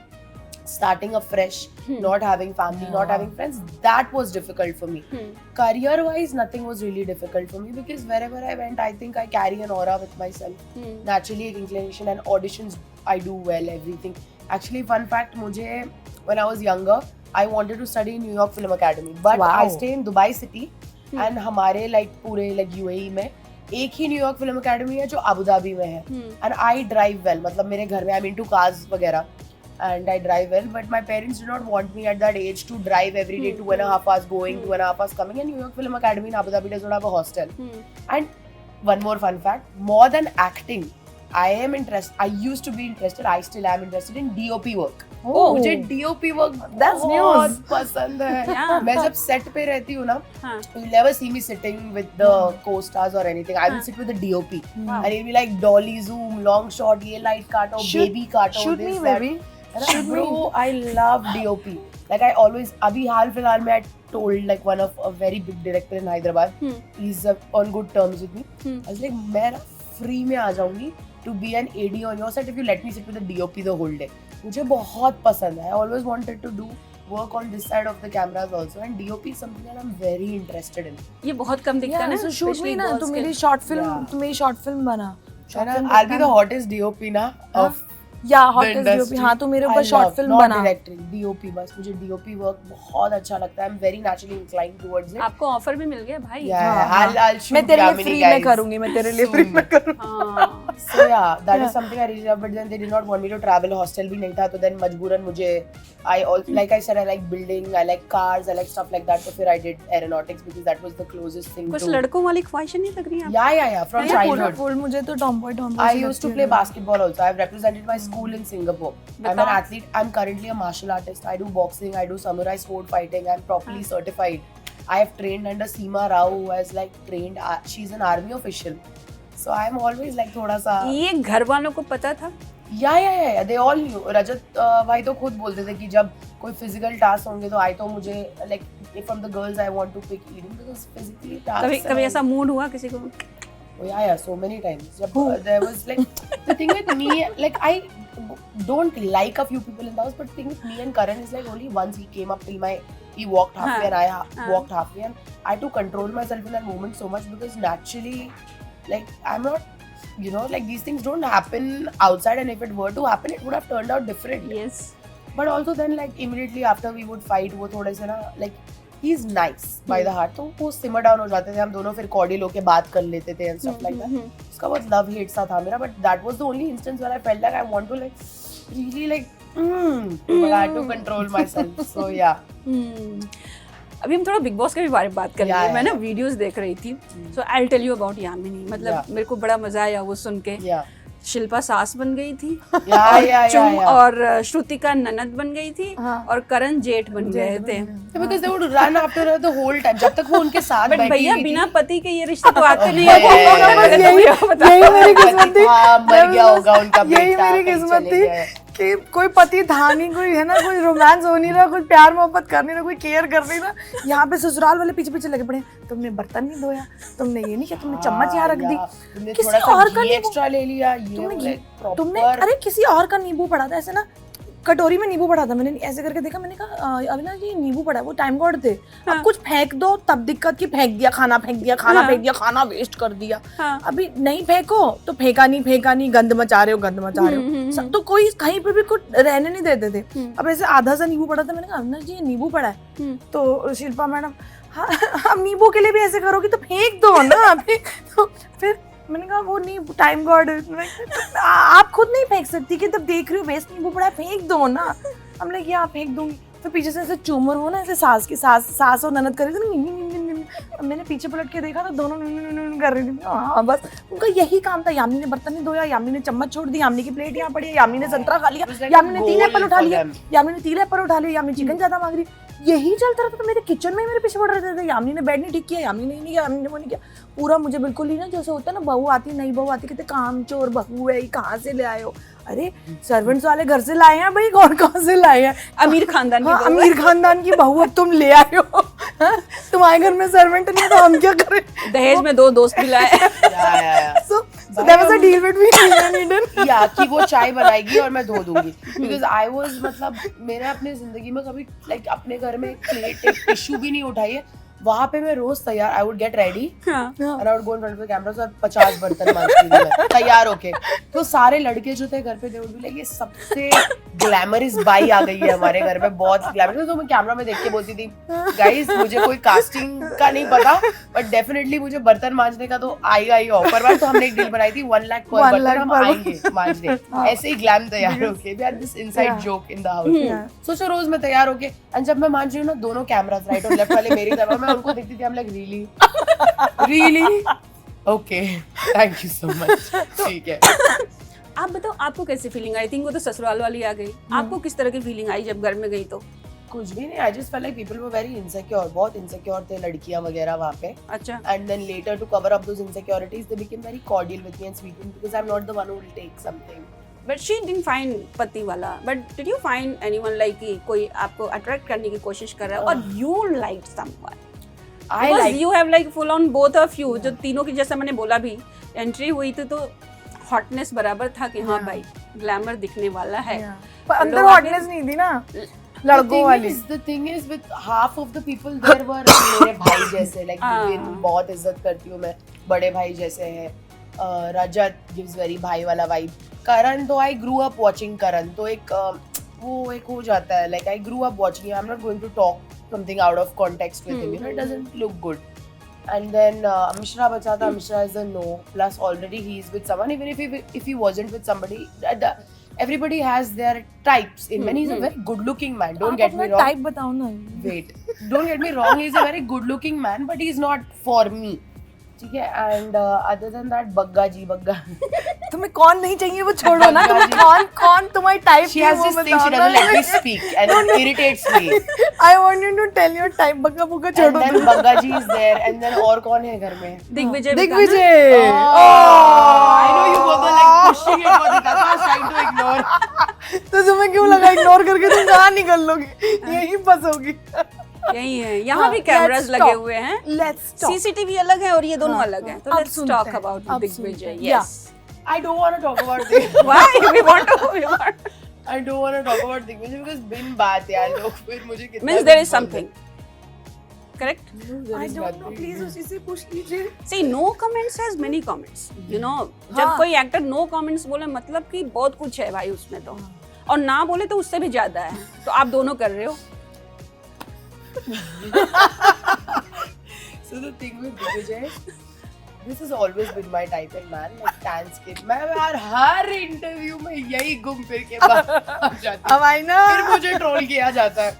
starting afresh, not having family, not having friends, that was difficult for me. Career-wise, nothing was really difficult for me, because wherever I went, I think I carry an aura with myself. Naturally, an inclination, and auditions, I do well, everything. Actually, fun fact, मुझे when I was younger, I wanted to study in New York Film Academy, but I stay in Dubai city, and हमारे like पूरे like UAE में एक ही New York Film Academy है जो Abu Dhabi में है, and I drive well, मतलब मेरे घर में I'm into cars वगैरह, and I drive well, but my parents did not want me at that age to drive every day 2.5 hours going, 2.5 hours coming, and New York Film Academy in Abu Dhabi does not have a hostel. And one more fun fact, more than acting, I used to be interested, I still am interested in DOP work. मुझे DOP work बहुत पसंद है। मैं जब set पे रहती हूँ ना, you'll never see me sitting with the co-stars or anything. I will sit with the DOP, and it'll be like dolly zoom, long shot, ये light काटो, baby काटो, shoot me baby, shoot me. Bro, I love DOP. Like I always, अभी हाल फिलहाल में I told like one of a very big director in Hyderabad, he's on good terms with me. I was like, मैं ना free में आ जाऊंगी to be an AD on your set if you let me sit with the DOP the whole day. मुझे बहुत पसंद है. I always wanted to do work on this side of the cameras also, and DOP is something that I'm very interested in. ये बहुत कम दिखता है ना, so shoot me ना, तू मेरी short film बना. I'll be the hottest DOP ना of hottest DOP. हाँ, तो मेरे ऊपर short film बना. Directing, DOP बस. मुझे DOP work बहुत अच्छा लगता है. I'm very naturally inclined towards it. आपको offer भी मिल गया भाई. I'll shoot. मैं तेरे लिए free में करूँगी. मैं तेरे लिए free में करूँगी. So yeah, that is something I really love. But then they did not want me to travel. Hostel भी नहीं था, तो then मजबूरन मुझे like I said, I like building, I like cars, I like stuff like that. So फिर I did aeronautics because that was the closest thing. कुछ लड़कों वाली ख्वाहिशें नहीं लग रही हैं? Yeah. From childhood. Full मुझे तो tomboy. I used to play basketball also. I've represented my school in Singapore. I'm an athlete. I'm currently a martial artist. I do boxing. I do samurai sword fighting. I'm properly certified. I have trained under Seema Rao, who has like trained. She's an army official. So I'm always like थोड़ा सा. ये घर वालों को पता था? Yeah. They all knew. रजत भाई तो खुद बोलते थे कि जब कोई physical task होंगे तो तो मुझे like from the girls I want to pick eating because physically tasks. कभी ऐसा mood हुआ किसी को? Oh yeah, so many times. There was like the thing with me, like I don't like a few people in the house, but the thing with me and Karan is like only once he came up till he walked halfway and I walked halfway, and I had to control myself in that moment so much because naturally, like I'm not, like these things don't happen outside, and if it were to happen, it would have turned out different. Yes. But also then like immediately after we would fight, वो थोड़े से ना like he's nice by the heart, तो वो simmer down हो जाते थे, हम दोनों फिर cordial होके बात कर लेते थे and stuff like that. उसका बहुत love hate सा था मेरा, but that was the only instance where I felt like I want to like really like but I had to control myself. So yeah. अभी हम थोड़ा बिग बॉस के भी बारे में बात कर लेंगे. मैं ना वीडियोस देख रही थी, so I'll tell you about Yamini. मतलब मेरे को बड़ा मजा आया वो सुन के. शिल्पा सास बन गई थी या और श्रुतिका ननद बन गई थी हाँ। और करण जेठ बन गए थे। because they would run after her the whole time जब तक वो उनके साथ बट बैठी भैया हुई थी। बिना पति के ये रिश्ते तो आते नहीं हाँ, है। यही मेरी किस्मत थी। हाँ, मर गया होगा उनका यही बेटा, मेरी कहीं किस्मत चले थी गए। कि कोई पति था नहीं, कोई है ना, कोई रोमांस हो नहीं रहा, कोई प्यार मोहब्बत कर नहीं रहा, कोई केयर कर नहीं रहा। यहाँ पे ससुराल वाले पीछे पीछे लगे पड़े, तुमने बर्तन नहीं धोया, तुमने ये नहीं किया, तुमने चम्मच यहाँ रख दी, तुमने किसी थोड़ा सा और का घी नींबू- एक्स्ट्रा ले लिया, ये तुमने वो घी- like तुमने proper- अरे किसी और का नींबू पड़ा था ऐसे ना, कटोरी में नींबू पड़ा था, मैंने ऐसे करके देखा, मैंने कहा अविनाश ये नींबू पड़ा है, वो टाइम गॉड थे। अब कुछ फेंक दो तब दिक्कत की, फेंक दिया खाना, फेंक दिया खाना, फेंक दिया खाना, वेस्ट कर दिया। हाँ। अभी नहीं फेंको तो फेंका नहीं, गंद मचा रहे हो, तो कोई कहीं पे भी कुछ रहने नहीं देते थे। अब ऐसे आधा सा नींबू पड़ा था, मैंने कहा अविनाश जी ये नींबू पड़ा है, तो शिल्पा मैडम हाँ हम नींबू के लिए भी ऐसे करोगी तो फेंक दो ना अभी। तो फिर मैंने कहा वो नहीं, टाइम गॉड, आप खुद नहीं फेंक सकती कि तब देख रही हो वेस्ट नींबू पड़ा है, फेंक दो ना। हम लोग यहाँ फेंक दूंगी, तो पीछे से ऐसे चूमर हो ना, ऐसे सास और ननद कर रही थी। मैंने पीछे पलट के देखा तो दोनों कर रही थी। हाँ बस उनका यही काम था। यामिनी ने बर्तन नहीं धोया, यामिनी ने चम्मच छोड़ दी, यामिनी की प्लेट यहाँ पड़ी है, यामिनी ने संतरा खा लिया, यामिनी ने 3 एप्पल उठा लिया, यामिनी 3 एप्पल उठा लिया, यामिनी चिकन ज्यादा मांग रही, यही चलता रहता। तो मेरे किचन में मेरे पीछे पड़ रहे थे, यामिनी ने बेड नहीं ठीक किया, यामिनी ने नहीं किया, यामिनी ने वो नहीं किया। पूरा मुझे बिल्कुल ही ना जैसे होता है ना, बहू आती नई बहू आती, कहते काम चोर बहू है, कहाँ से ले आए हो? अरे सर्वेंट्स वाले घर से लाए हैं भाई, कौन कौन से लाए हैं? अमीर खानदान की हाँ, बहू है। अमीर खानदान की बहू अब तुम ले आए हो। हाँ? तुम्हारे घर में सर्वेंट नहीं है तो हम क्या करें? दहेज में 2 दोस्त भी लाए। So there was a deal between me and Eden. या कि वो चाय बनाएगी और मैं धो दूंगी, बिकॉज आई वाज मतलब मैंने अपने जिंदगी में कभी लाइक अपने घर में प्लेट एक टिश्यू भी नहीं उठाई है। वहाँ पे मैं रोज तैयार, I would get ready and I would go in front of the camera, और 50 बर्तन मांजती थी मैं तैयार होके। तो सारे लड़के जो थे घर पे दे वुड बी लाइक ये सबसे ग्लैमरस बाई आ गई है हमारे घर में, बहुत ग्लैमरस। तो मैं कैमरा में देख के बोलती थी गाइस मुझे कोई कास्टिंग का नहीं पता, बट डेफिनेटली मुझे बर्तन मांजने का तो आई ऑफर बार। तो हमने एक डील बनाई थी 1 लाख पर बर्तन हम आएंगे मांजने, ऐसे ही ग्लैम तैयार होके। We are this inside joke in the house. सोचो रोज मैं तैयार होके, एंड जब मैं मांज रही हूँ ना, दोनों कैमरास राइट और लेफ्ट वाले मेरी तरफ, मैं उनको देखती थी, हम like really okay thank you so much, ठीक है। आप बताओ आपको कैसी फीलिंग आई? थिंक वो तो ससुराल वाली आ गई, आपको किस तरह की फीलिंग आई जब घर में गई? तो कुछ भी नहीं, I just felt like people were very insecure, बहुत इनसिक्योर थे लड़कियां वगैरह वहाँ पे। अच्छा। And then later to cover up those insecurities they became very cordial with me and sweet me, because I am not the one who will take something. But she didn't find पति वाला, but did you find anyone like कि कोई आपको attract करने की कोशिश कर रहा है और you liked someone? I Because like you have like full on both of you, जो तीनों की, जैसा मैंने बोला भी, एंट्री हुई थी तो हॉटनेस बराबर था कि हाँ भाई ग्लैमर दिखने वाला है। पर अंदर लोग आगे- हॉटनेस नहीं थी ना लड़कों वाली। The thing is with half of the people there were मेरे भाई जैसे, like Vivian बहुत इज्जत करती हूँ मैं, बड़े भाई जैसे हैं। रजत gives very भाई वाला vibe। करण तो I grew up watching करण, तो एक वो एक हो जाता है, like I grew up watching him, I'm not going to talk something out of context with him, you know, it doesn't look good. And then Mishra bacha tha, Mishra is a no, plus already he is with someone, even if he wasn't with somebody, everybody has their types in men. He's a very good looking man, don't get me wrong. Type बताओ ना। Wait, don't get me wrong, he's a very good looking man, but he's not for me. ठीक है, and other than that, Bagga जी बग्गा। तुम्हें कौन नहीं चाहिए वो छोड़ो ना, तुम्हें कौन तुम्हारी type She has this thing, she doesn't let me speak and it irritates me. I want you to tell your type, Bagga Bugga And छोड़ो। then Bagga ji is there, and then और कौन है घर में? Digvijay Digvijay. I know you both are like pushing it for the I was trying to ignore. तो तुम्हें क्यों लगा इग्नोर करके तुम कहाँ निकल लोगी? यहीं फंसोगी। यही है, यहाँ भी कैमरास लगे हुए हैं। Let's talk. सीसीटीवी अलग है और ये दोनों अलग हैं। तो अब लेट्स सुनते टॉक हैं, अबाउट अब दिग्विजय। सुनते हैं। Yes. I don't want to talk about this. Why? We want to. I don't want to talk about Digvijay because बिन बात यार लोग फिर मुझे कितना Means there is something. Correct? I don't know, please उसी से पूछ लीजिए। See, no comments has many comments. You know, जब कोई एक्टर no comments बोले मतलब कि बहुत कुछ है भाई उसमें तो, और ना बोले तो उससे भी ज्यादा है। तो आप दोनों कर रहे हो। So the thing with Digvijay, this has always been my type of man, like tan skin. मैं यार हर इंटरव्यू में यही घूम फिर के बाहर जाती हूँ। अब आई ना। फिर मुझे ट्रोल किया जाता है।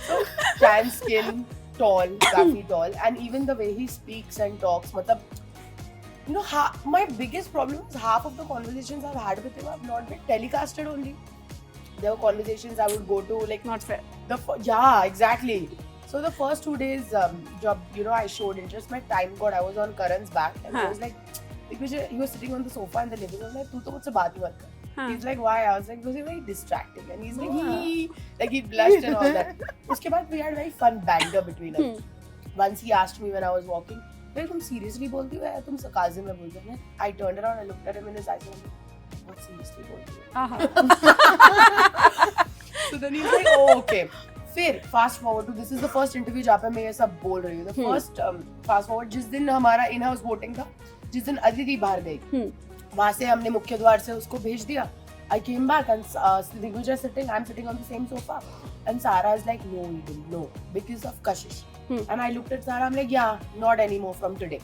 So tan skin, tall, काफी tall, and even the way he speaks and talks, मतलब You know, my biggest problem is half of the conversations I've had with him have not been telecasted only. There were conversations I would go to like Not fair. Yeah, exactly. So the first 2 days, job, you know, I showed interest. My time got, I was on Karan's back, and I was like, because he was sitting on the sofa in the living room. I was like, "Tu to mujhse baat mat kar." He's like, "Why?" I was like, "Because he's very distracting," and he's like, he blushed and all that. Uske baad we had very fun banter between us. Once he asked me when I was walking, "Well, तुम seriously बोलती हो या तुम sarcasm में बोलती हो?" I turned around and looked at him in his eyes and I was like, "What seriously बोलती हो?" So then he's like, "Oh, okay." फिर fast forward to this is the first interview जहाँ पे मैं ये सब बोल रही हूँ. The first fast forward जिस दिन हमारा in-house voting था, जिस दिन अदिति बाहर गई, वहाँ से हमने मुख्य द्वार से उसको भेज दिया. I came back and Digvijay sitting, I'm sitting on the same sofa, and Sarah is like, "No, Eden, no, because of Kashish." And I looked at Sarah, I'm like, "Yeah, not anymore from today."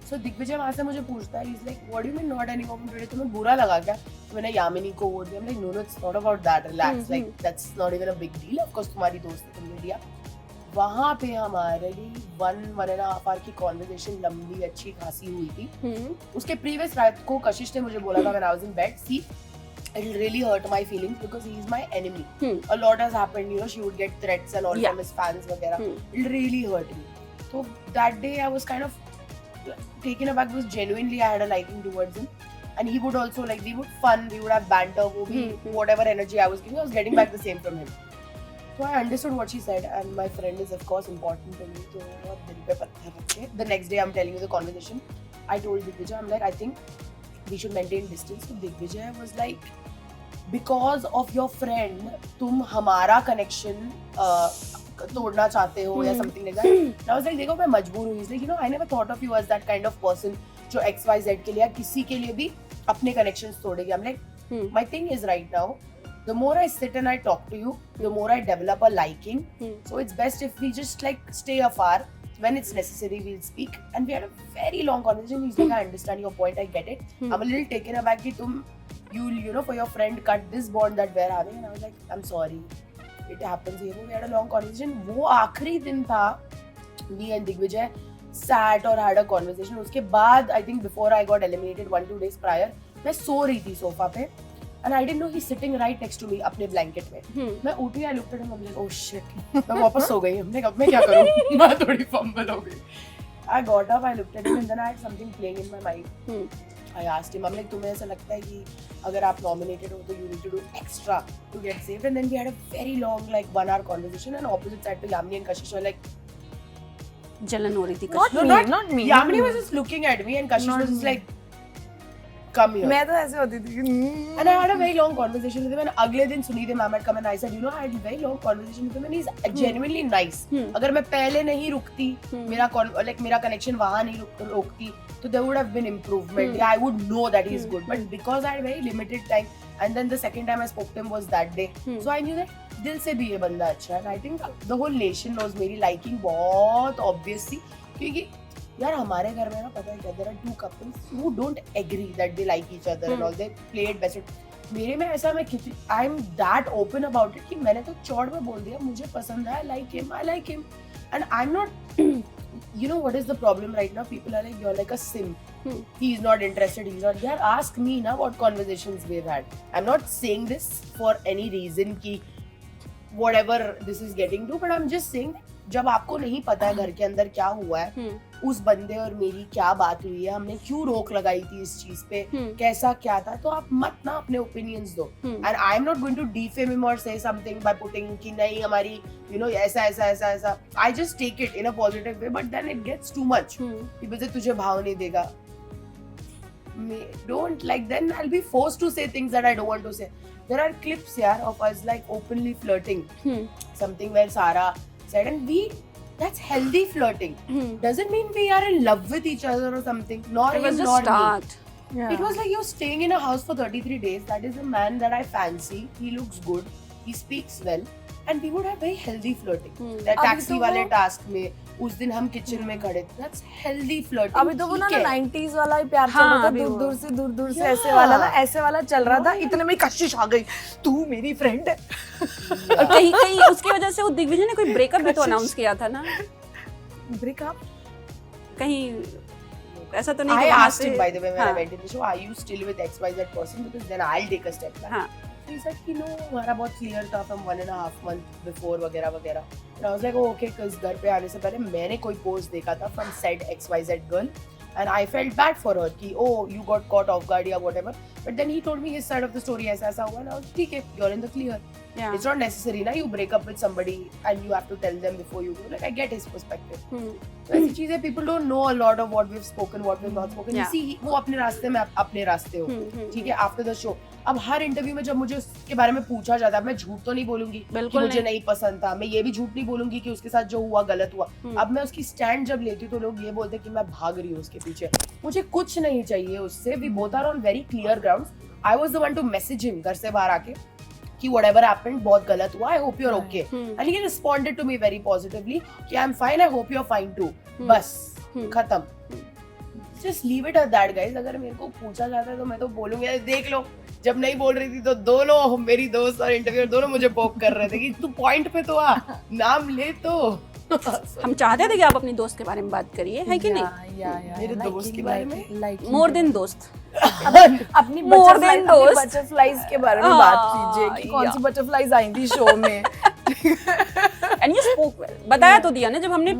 So Digvijay वहाँ से मुझे पूछता है, he's like, "What do you mean not anymore from today? तुम्हें बुरा लगा क्या? तो मैंने यामिनी को वोट दिया." I'm like, "No, it's not about that. Relax. Like that's not even a big deal. Of course तुम्हारी दोस्त है, तुमने दिया." वहाँ पे हमारे 1.5 hour की कॉन्वर्सेशन लंबी अच्छी खासी हुई थी. उसके प्रीवियस रात को कशिश ने मुझे बोला था when I was in bed, "See, it'll really hurt my feelings because he's my enemy. A lot has happened, you know, she would get threats and all from his fans वगैरह. It'll really hurt me." So that day I was kind of taken aback because genuinely I had a liking towards him. And he would also like, we would fun, we would have banter, whatever energy I was giving, I was getting back the same from him. So I understood what she said, and my friend is of course important to me. So dil pe patthar rakh ke. The next day I'm telling you the conversation. I told Digvijay, I'm like, I think we should maintain distance. So Digvijay was like, because of your friend, तुम हमारा connection तोड़ना चाहते हो या something like that. And I was like, देखो मैं मजबूर हूँ. He's like, you know, I never thought of you as that kind of person जो XYZ के लिए या किसी के लिए भी अपने connections तोड़ेगी. I'm like, my thing is right now, the more I sit and I talk to you, the more I develop a liking. So it's best if we just like stay afar. When it's necessary, we'll speak. And we had a very long conversation. He's like, I understand your point, I get it. I'm a little taken aback कि तुम, you know, for your friend cut this bond that we're having. And I was like, I'm sorry. It happens. You know, we had a long conversation. वो आखिरी दिन था. Me and Digvijay sat or had a conversation. उसके बाद, I think before I got eliminated 1-2 days prior, मैं सो रही थी sofa पे. And I didn't know he's sitting right next to me अपने blanket में. मैं उठी, I looked at him, I'm like, oh shit. मैं वापस सो गई. हमने कब मैं क्या करूँ? मैं थोड़ी fumble हो गई. I got up, I looked at him, and then I had something playing in my mind. I asked him, I'm like, तुम्हें ऐसा लगता है कि अगर आप nominated हो तो you need to do extra to get saved? And then we had a very long, like 1 hour conversation, and opposite side पे Yamini and Kashish were like, जलन हो रही थी. not me. Yamini was just looking at me, and Kashish was just like, come here. मैं तो ऐसे होती थी. And I had a very long conversation with him, and अगले दिन Sunidhi ma'am had come and I said, you know, I had a very long conversation with him, and he's genuinely nice. अगर मैं पहले नहीं रुकती, मेरा connection वहाँ नहीं रोकती, so there would have been improvement. Yeah, I would know that he's good, but because I had very limited time, and then the second time I spoke to him was that day, so I knew that दिल से भी ये बंदा अच्छा है. And I think the whole nation knows मेरी liking बहुत obvious थी, क्योंकि यार हमारे घर में ना पता है क्या, there are 2 couples who don't agree that they like each other and all, they play it best. मेरे में ऐसा, मैं कितनी I'm that open about it कि मैंने तो चौड़ में बोल दिया मुझे पसंद है, I like him, and I'm not you know what is the problem right now? People are like, you're like a sim. He's not interested, he's not. यार ask me ना what conversations we've had. I'm not saying this for any reason कि whatever this is getting to, but I'm just saying जब आपको नहीं पता है घर के अंदर क्या हुआ है, उस बंदे और मेरी क्या बात हुई है, हमने क्यों रोक लगाई थी इस चीज पे, कैसा क्या था, तो आप मत ना अपने ओपिनियंस दो. And I am not going to defame him और से समथिंग बाय पुटिंग कि नहीं हमारी यू नो ऐसा. I just take it in a positive way, but then it gets too much. कि तुझे भाव नहीं देगा, don't like, then I'll be forced to say things that I don't want to say. There are clips here of us like openly flirting. Something where Sarah said, and that's healthy flirting. Doesn't mean we are in love with each other or something. Nor it was him, just nor start. Me. Yeah. It was like you're staying in a house for 33 days. That is a man that I fancy. He looks good. He speaks well. And we would have very healthy flirting. That taxi वाले task में उस दिन हम kitchen में खड़े थे. That's healthy flirting. अभी तो वो ना 90s वाला ही प्यार चल रहा था, दूर से ऐसे वाला ना, ऐसे वाला चल रहा था. इतने में कशिश आ गई, तू मेरी फ्रेंड है. कहीं उसकी वजह से वो दिग्विजय ने कोई ब्रेकअप भी तो अनाउंस किया था ना. ब्रेकअप कहीं ऐसा तो नहीं I कि वहाँ asked से him, by the way, when I हाँ, went in the show, are you still with XYZ person? Because then I'll take a step back. हाँ, So he said कि no, हमारा बहुत clear था from 1.5 month before वगैरह वगैरह. And I was like, oh, okay, because घर पे आने से पहले मैंने कोई post देखा था from said XYZ girl. And I felt bad for her कि oh, you got caught off guard या whatever. But then he told me his side of the story ऐसा ऐसा हुआ. And I was ठीक है, you're in the clear. yeah. It's not necessary ना, you break up with somebody and you have to tell them before you go. Like I get his perspective. ऐसी चीजें people don't know a lot of what we've spoken, what we've not spoken. Yeah. You see, वो अपने रास्ते में अपने रास्ते हो. ठीक है, after the show. अब हर इंटरव्यू में जब मुझे उसके बारे में पूछा जाता है, मैं झूठ तो नहीं बोलूंगी कि बिल्कुल मुझे नहीं पसंद था. मैं ये भी झूठ नहीं बोलूंगी कि उसके साथ जो हुआ गलत हुआ. अब मैं उसकी स्टैंड जब लेती हूँ तो लोग ये बोलते हैं कि मैं भाग रही हूँ उसके पीछे. मुझे कुछ नहीं चाहिए उससे. We both are on very clear grounds. I was the one to message him घर से बाहर आके कि whatever happened बहुत गलत हुआ. I hope you're okay. And he responded to me very positively कि I'm fine. I hope you're fine too. बस खत्म. Just leave it at that, guys. अगर मेरे को पूछा जाता है तो मैं तो बोलूंगी देख लो. जब नहीं बोल रही थी तो दोनों मेरी दोस्त और इंटरव्यूअर दोनों मुझे पोक कर रहे थे कि तू पॉइंट पे तो आ, नाम ले तो. हम चाहते थे कि आप अपनी दोस्त के बारे में बात करिए, है कि नहीं? मेरे दोस्त के बारे में मोर देन दोस्त. अपनी More than दोस्त. बटरफ्लाइज के बारे में बात कीजिए कि कौन सी बटरफ्लाइज आई थी शो में. And you spoke well. बताया तो दिया ना, जब हमने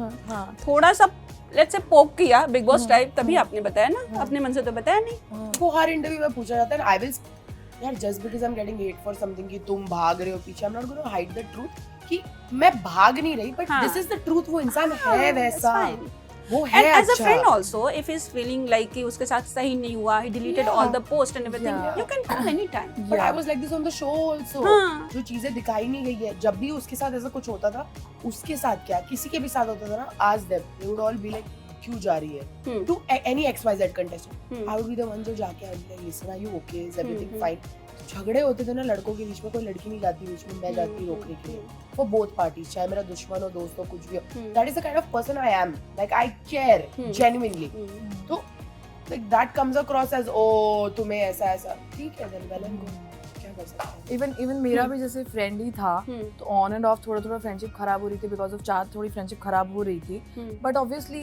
थोड़ा सा लेट्स से पोक किया बिग बॉस टाइप, तभी आपने बताया ना. अपने मन से तो बताया नहीं. वो हर इंटरव्यू में पूछा जाता है. आई विल यार just because I am getting hate for something कि तुम भाग रहे हो पीछे. I am not going to hide the truth कि मैं भाग नहीं रही, but this is the truth. वो इंसान है वैसा, वो है. And as a अच्छा. friend also, if he's feeling like कि उसके साथ सही नहीं हुआ, he deleted all the post and everything, Yeah. you can call anytime. But I was like this on the show also. हाँ. जो चीजें दिखाई नहीं गई है, जब भी उसके साथ ऐसा कुछ होता था, उसके साथ क्या किसी के भी साथ होता था ना, ask them, they would all be like क्यों जा रही है to any XYZ contestant. I would be the one जो जाके I'd be like, listen, are you okay? Is everything fine? झगड़े होते थे ना लड़कों के बीच में, कोई लड़की नहीं जाती बीच में, मैं जाती रोकने के लिए. For both parties, चाहे मेरा दुश्मन हो, दोस्त हो, कुछ भी हो. That is the kind of person I am. Like I care genuinely. तो like that comes across as oh तुम्हें ऐसा ऐसा. ठीक है, then well and good. क्या कर सकते हैं. इवन मेरा भी जैसे फ्रेंड ही था, तो ऑन एंड ऑफ थोड़ा फ्रेंडशिप खराब हो रही थी बिकॉज ऑफ चाहत. थोड़ी फ्रेंडशिप खराब हो रही थी, बट ऑब्वियसली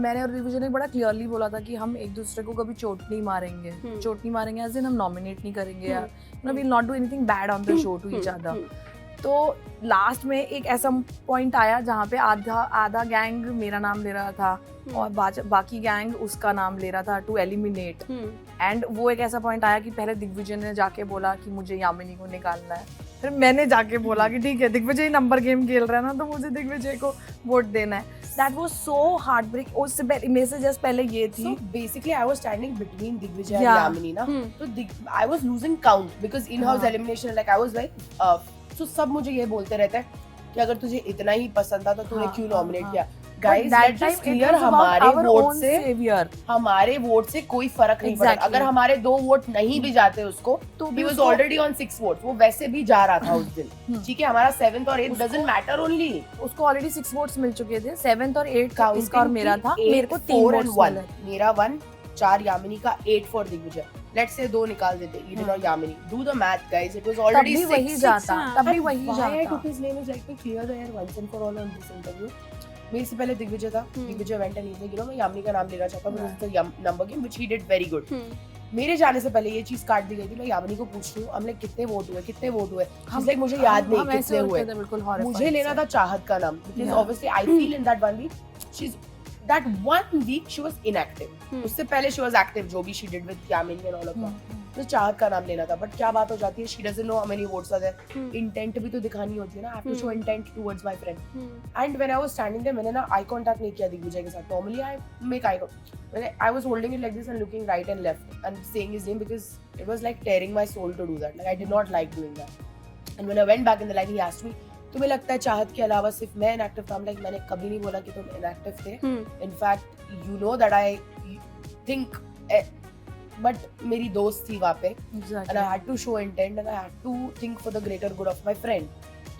मैंने और दिग्विजय ने बड़ा क्लियरली बोला था कि हम एक दूसरे को कभी चोट नहीं मारेंगे. चोट नहीं मारेंगे एज इन हम नॉमिनेट नहीं करेंगे यार. We will not do anything bad on the show to each other. तो लास्ट में एक ऐसा पॉइंट आया जहाँ पे आधा गैंग मेरा नाम ले रहा था और बाकी गैंग उसका नाम ले रहा था टू एलिमिनेट. एंड वो एक ऐसा पॉइंट आया कि पहले दिग्विजय ने जाके बोला कि मुझे यामिनी को निकालना है, फिर मैंने जाके बोला कि ठीक है दिग्विजय नंबर गेम खेल रहा है ना, तो मुझे दिग्विजय को वोट देना है. That was so heartbreaking. उससे मेरे से जस्ट पहले ये थी. So basically, I was standing between Digvijay and Yamini ना. तो I was losing count because in-house elimination, like I was like, so सब मुझे ये बोलते रहते हैं कि अगर तुझे इतना ही पसंद था तो तूने क्यों नॉमिनेट किया. Guys, let's just clear, हमारे वोट से कोई फर्क नहीं पड़ता. अगर हमारे 2 वोट नहीं भी जाते उसको, तो he was already on 6 votes. वो वैसे भी जा रहा था उस दिन. ठीक है, हमारा 7th और 8th doesn't matter only. उसको ऑलरेडी 6 वोट्स मिल चुके थे. 7th और 8th का इसका और मेरा था. मेरे को 3 वोट्स मिले. मेरा 1, 4 यामिनी का, 8 फॉर दिग्विजय. लेट्स से 2 निकाल देते, ईडन और Yamini. Do the math guys, it was already 6. वही जाता, तभी वही जाता. I took his name is like to clear the air once and for all on this interview. मेरे से पहले दिग्विजय था. Digvijay went and he said, मैं यामिनी का नाम लेना चाहता हूं, this is the number game which he did very good. मेरे जाने से पहले ये चीज काट दी गई थी. मैं यामिनी को पूछ रही हूँ, हमने कितने वोट हुए. लाइक मुझे याद नहीं कितने हुए. मुझे लेना था चाहत का नाम because obviously I feel in that 1 week she is that 1 week she was inactive. उससे पहले she was active, जो भी she did with Yamini and all of that. तो चाहत का नाम लेना था, बट क्या बात हो जाती है, she doesn't know how many votes are there. Intent भी तो दिखानी होती है ना. I have to show intent towards my friend. And when I was standing there, मैंने ना eye contact नहीं किया दिग्विजय के साथ. Normally I make eye contact. I was holding it like this and looking right and left and saying his name because it was like tearing my soul to do that. Like I did not like doing that. And when I went back in the line, he asked me, तुम्हें लगता है चाहत के अलावा सिर्फ मैं inactive था? Like मैंने कभी नहीं बोला कि तुम इनएक्टिव थे. In fact you know that I think, but मेरी दोस्त थी वहाँ पे and I had to show intent and I had to think for the greater good of my friend.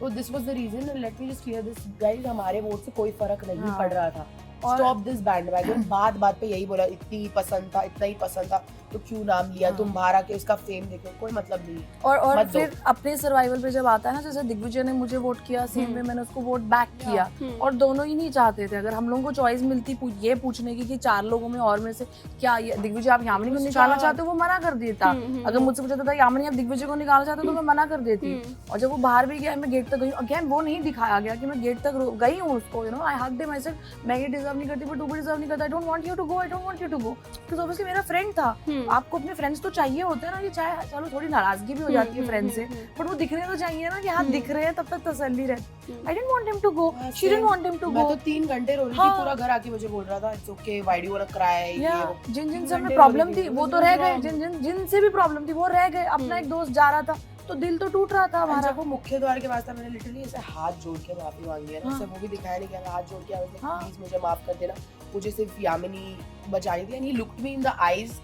तो this was the reason. Let me just clear this guys, हमारे vote से कोई फर्क नहीं पड़ रहा था. Stop this bandwagon. बात बात पे यही बोला, इतनी ही पसंद था, इतना ही पसंद था तो क्यों नाम लिया, तुम बाहर आके उसका फेम देखो, कोई मतलब नहीं है। और फिर अपने सर्वाइवल पे जब आता है ना, जैसे दिग्विजय ने मुझे वोट किया, सेम वे मैंने उसको वोट बैक किया, और दोनों ही नहीं चाहते थे। अगर हम लोगों को चॉइस मिलती ये पूछने की कि 4 लोगों में और में से क्या दिग्विजय आप यामिनी को निकालना चाहते हो, वो मना कर देता। अगर मुझसे पूछा था यामिनी आप दिग्विजय को निकालना चाहते हो तो मैं मना कर देती। और जब वो बाहर भी गया, मैं गेट तक गई, अगेन वो नहीं दिखाया गया कि मैं गेट तक गई हूँ उसको, you know I hugged him, I said मैं ये डिजर्व नहीं करती बट तू भी डिजर्व नहीं करता, I don't want you to go, I don't want you to go, because obviously मेरा फ्रेंड था। आपको अपने फ्रेंड्स तो चाहिए होते हैं ना, कि चाहे चलो थोड़ी नाराजगी भी हो जाती है फ्रेंड से, बट वो दिखने तो चाहिए ना कि हाँ दिख रहे हैं, तब तक तसल्ली रहती। I didn't want him to go, she didn't want him to go. मैं तो 3 घंटे रो रही थी, पूरा घर आके मुझे बोल रहा था it's okay, why do you want to cry, ये जिन से हमें प्रॉब्लम थी वो तो रह गए, जिन से भी प्रॉब्लम थी वो रह गए। अपना एक दोस्त जा रहा था तो दिल तो टूट रहा था हमारा। वो मुख्य द्वार के पास था, मैंने लिटरली ऐसे हाथ जोड़ के माफी मांगी है ना, वो भी दिखाया नहीं, हाथ जोड़ के प्लीज मुझे माफ कर देना, मुझे सिर्फ यामिनी बचानी थी। And he looked me in the eyes,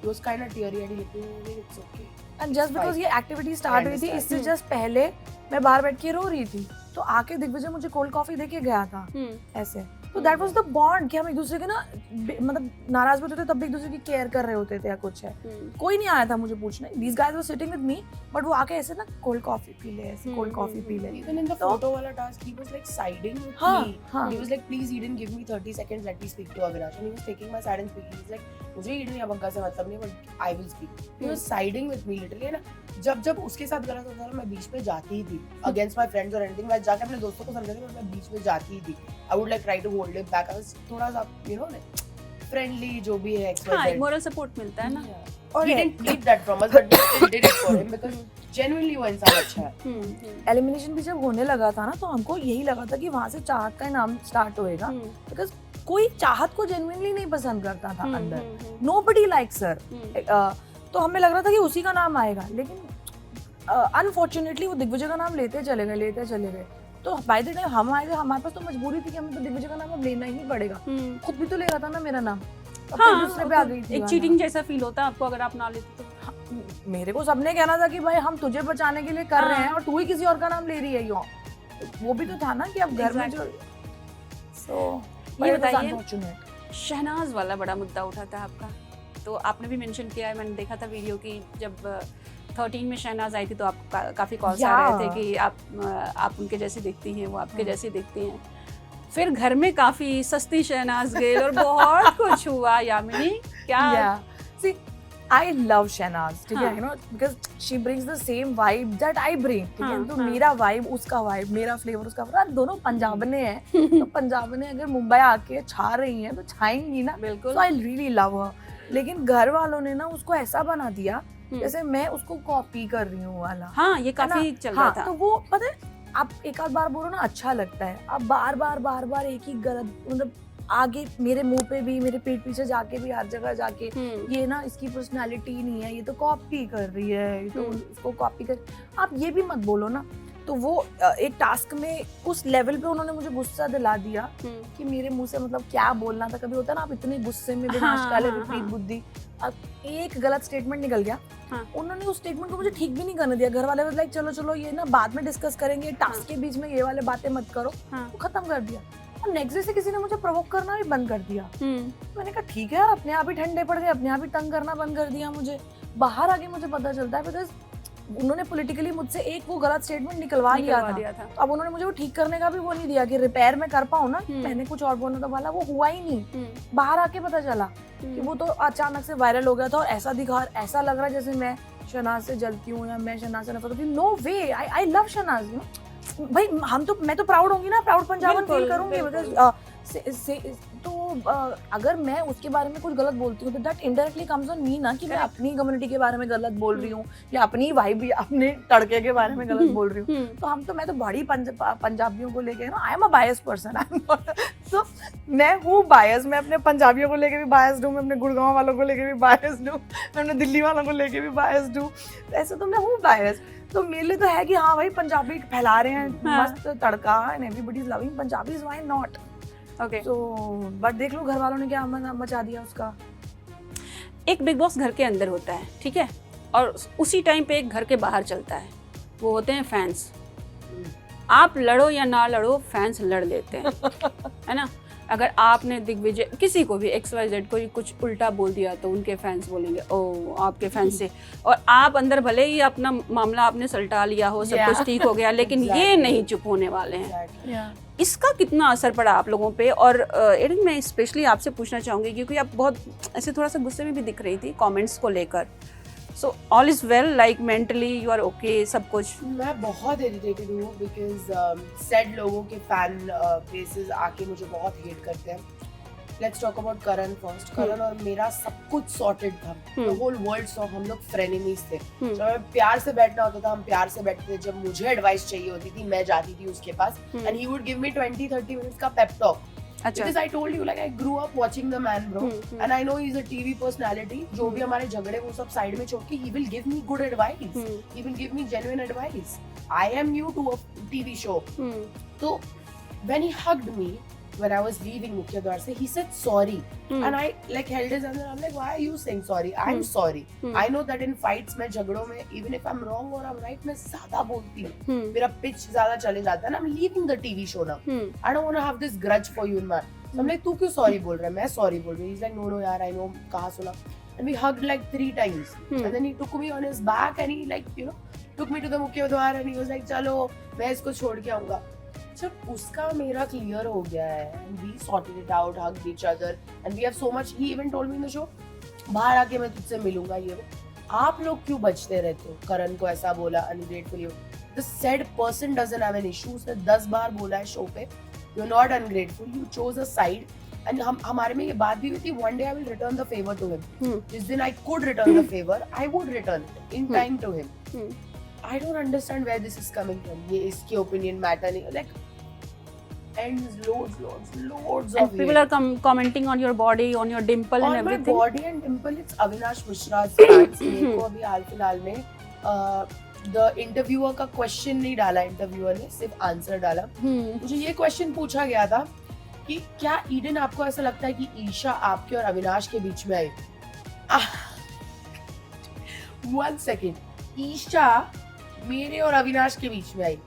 he was kind of teary and he looked at me, it's okay, and just because ये एक्टिविटी स्टार्ट हुई थी, इससे जस्ट पहले मैं बाहर बैठ के रो रही थी, तो आके दिग्विजय मुझे कोल्ड कॉफी देके गया था ऐसे। तो दैट वाज द बॉन्ड कि हम एक दूसरे के ना मतलब नाराज भी होते थे तब भी एक दूसरे की केयर कर रहे होते थे या कुछ है। कोई नहीं आया था मुझे पूछने, these guys were sitting with me, but वो आके ऐसे ना कोल्ड कॉफी पी ले, ऐसे कोल्ड कॉफी पी ले। Even in the photo वाला task, he was like siding with me. He was like, please, he didn't give me 30 seconds, let me speak to Avinash. And he was taking my side and speaking. He was like, मुझे Eden या बंका से मतलब नहीं, but I will speak. He was siding with me literally ना। जब उसके साथ गलत होता था मैं बीच में जाती ही थी, against my friends or anything, मैं जाके अपने दोस्तों को समझाती थी, मैं बीच में जाती ही थी। I would like try to hold it back. I was थोड़ा सा you know like friendly जो भी है, हाँ, moral support मिलता है ना। और he didn't need that from us, but we still did it for him because genuinely वो इंसान अच्छा है। एलिमिनेशन भी जब होने लगा था ना, तो हमको यही लगा था कि वहाँ से चाहत का नाम स्टार्ट होएगा, बिकॉज कोई चाहत को जेन्युइनली नहीं पसंद करता था अंदर, नोबडी लाइक्स हर। तो हमें लग रहा था कि उसी का नाम आएगा, लेकिन अनफॉर्चुनेटली वो दिग्विजय का नाम लेते चले गए। तो बाय द टाइम हम आए थे, हमारे पास तो मजबूरी थी कि हमें तो दिग्विजय का नाम अब लेना ही पड़ेगा। खुद भी तो ले रहा था ना मेरा नाम, दूसरे पे आ गई थी। एक चीटिंग जैसा फील होता है आपको अगर आप ना लेते तो। मेरे को सबने कहना था कि भाई हम तुझे बचाने के लिए कर रहे हैं और तू ही किसी और का नाम ले रही है, वो भी तो था ना कि अब घर में जो। ये बताइए, शहनाज वाला बड़ा मुद्दा उठा था आपका, तो आपने भी मेंशन किया है, मैंने देखा था वीडियो की, जब 13 में शहनाज आई थी तो आपको काफी कॉल्स आ रहे थे कि आप उनके जैसी दिखती हैं, वो आपके जैसी दिखती हैं। फिर घर में काफी सस्ती शहनाज गेल और बहुत कुछ हुआ। यामिनी क्या? See, I love शहनाज, ठीक है, you know, because she brings the same vibe that I bring, ठीक है। तो मेरा vibe उसका vibe, मेरा flavor उसका flavor, दोनों पंजाबने हैं, तो पंजाबने अगर मुंबई आके छा रही हैं तो छाएंगी ना, बिल्कुल। So I really love her, लेकिन घर वालों ने ना उसको ऐसा बना दिया जैसे मैं उसको कॉपी कर रही हूँ वाला। हाँ, ये काफी चल रहा था। तो वो पता है, आप एक आध बार बोलो ना अच्छा लगता है, आप बार बार एक ही गलत, मतलब आगे मेरे मुंह पे भी, मेरे पीठ पीछे जाके भी, हर जगह जाके ये ना इसकी पर्सनालिटी नहीं है, ये तो कॉपी कर रही है, ये तो उसको कॉपी कर, आप ये भी मत बोलो ना। तो वो एक टास्क में उस लेवल पे उन्होंने मुझे गुस्सा दिला दिया कि मेरे मुंह से मतलब क्या बोलना था। कभी होता है ना, आप इतने गुस्से में विनाश काले विपरीत बुद्धि, अब एक गलत स्टेटमेंट निकल गया। उन्होंने उस स्टेटमेंट को मुझे ठीक भी नहीं करने दिया। घर वाले लाइक चलो ये ना बाद में डिस्कस करेंगे, टास्क के बीच में ये वाले बातें मत करो, वो खत्म कर दिया। और नेक्स्ट डे से किसी ने मुझे प्रोवोक करना भी बंद कर दिया। मैंने कहा ठीक है यार, अपने आप ही ठंडे पड़ गए, अपने आप ही तंग करना बंद कर दिया मुझे। बाहर आके मुझे पता चलता है बिकॉज उन्होंने पॉलिटिकली मुझसे एक वो गलत स्टेटमेंट निकलवा दिया था। तो अब उन्होंने मुझे वो ठीक करने का भी वो नहीं दिया कि रिपेयर में कर पाऊँ ना, मैंने कुछ और बोलना था वाला, वो हुआ ही नहीं। बाहर आके पता चला कि वो तो अचानक से वायरल हो गया था और ऐसा दिखा, ऐसा लग रहा है जैसे मैं शहनाज से जलती हूँ या मैं शहनाज से नफरत होती हूँ। No way, I love Shehnaaz, you know भाई। मैं तो प्राउड होंगी ना, प्राउड पंजाबन फील करूंगी बिकॉज तो अगर मैं उसके बारे में कुछ गलत बोलती हूँ तो that indirectly comes on me ना, कि मैं अपनी कम्युनिटी के बारे में गलत बोल रही हूँ या अपनी वाइब, अपने तड़के के बारे में गलत बोल रही हूँ। तो मैं तो बड़ी पंजाबियों को लेके ना, I am a bias person, तो मैं हूँ बायस। मैं अपने पंजाबियों को लेके भी बायस्ड हूँ, मैं अपने गुड़गांव वालों को लेके भी बायस्ड हूँ, मैं अपने दिल्ली वालों को लेके भी बायस्ड हूँ। ऐसे तो मैं हूँ बायस। तो मेरे लिए तो है कि हाँ भाई पंजाबी फैला रहे हैं, मस्त तड़का, and everybody is loving Punjabis, why not. Okay, तो बट देख लो घर वालों ने क्या मचा दिया उसका। एक बिग बॉस घर के अंदर होता है, ठीक है, और उसी टाइम पे एक घर के बाहर चलता है, वो होते हैं फैंस। आप लड़ो या ना लड़ो, फैंस लड़ लेते हैं, है ना। अगर आपने दिग्विजय किसी को भी XYZ को कुछ उल्टा बोल दिया तो उनके फैंस बोलेंगे ओ आपके फैंस से, और आप अंदर भले ही अपना मामला आपने सल्टा लिया हो, सब कुछ ठीक हो गया, लेकिन ये नहीं चुप होने वाले हैं। इसका कितना असर पड़ा आप लोगों पे? और एरिन मैं स्पेशली आपसे पूछना चाहूँगी क्योंकि आप बहुत ऐसे थोड़ा सा गुस्से में भी दिख रही थी कमेंट्स को लेकर। So all is well, like mentally you are okay, सब कुछ? मैं बहुत इरिटेटेड हूँ बिकॉज सेड लोगों के फैन बेसेस आके मुझे बहुत हेट करते हैं। Let's talk about Karan first. Karan और मेरा सब कुछ सॉर्टेड था, द होल वर्ल्ड सॉ, हम लोग फ्रेनेमीज थे। जब मैं प्यार से बैठना होता था हम प्यार से बैठते थे, जब मुझे एडवाइस चाहिए होती थी मैं जाती थी उसके पास and he would give me 20-30 minutes का pep talk. Because I told you, like I grew up watching the man, bro, and I know he's a TV personality. जो भी हमारे झगड़े वो सब साइड में छोड़ के he will give me good advice. He will give me genuine advice. I am new to a TV show. So when he hugged me when I was leaving मुख्य द्वार से, he said sorry, and I like held his hand and I'm like, why are you saying sorry? I'm sorry. I know that in fights में झगड़ों में even if I'm wrong or I'm right मैं ज्यादा बोलती हूँ, मेरा pitch ज्यादा चले जाता है ना, I'm leaving the TV show now. I don't want to have this grudge for you in my. So I'm like, तू क्यों sorry बोल रहा है? मैं sorry बोल रही हूँ. He's like, no यार, I know, कहाँ सुना? And we hugged like 3 times. And then he took me on his back and he like you know took me to the मुख्य द्वार and he was like, चलो मैं इसको छोड़ के आऊँगा. जब उसका मेरा क्लियर हो गया है and we sorted it out, hugged each other and we have so much. He even told me in the show, बाहर आके मैं तुझसे मिलूंगा, ये आप लोग क्यों बचते रहते हो? करण को ऐसा बोला ungrateful. The said person doesn't have an issue. उसने 10 बार बोला है शो पे, you're not ungrateful, you chose a side. And हमारे में ये बात भी हुई थी, one day I will return the favor to him. जिस दिन I could return the favor, I would return it in time to him. I don't understand where this is coming from. ये इसकी opinion matter नहीं, like and loads of people are commenting on your body, on your dimple and everything. On my body and dimple, it's Avinash Mishra's fans. मेरे को अभी हाल फिलहाल में the interviewer का question नहीं डाला, interviewer ने सिर्फ answer डाला. मुझे ये question पूछा गया था कि क्या ईडन आपको ऐसा लगता है कि ईशा आपके और अविनाश के बीच में आई? One second, ईशा मेरे और अविनाश के बीच में आई.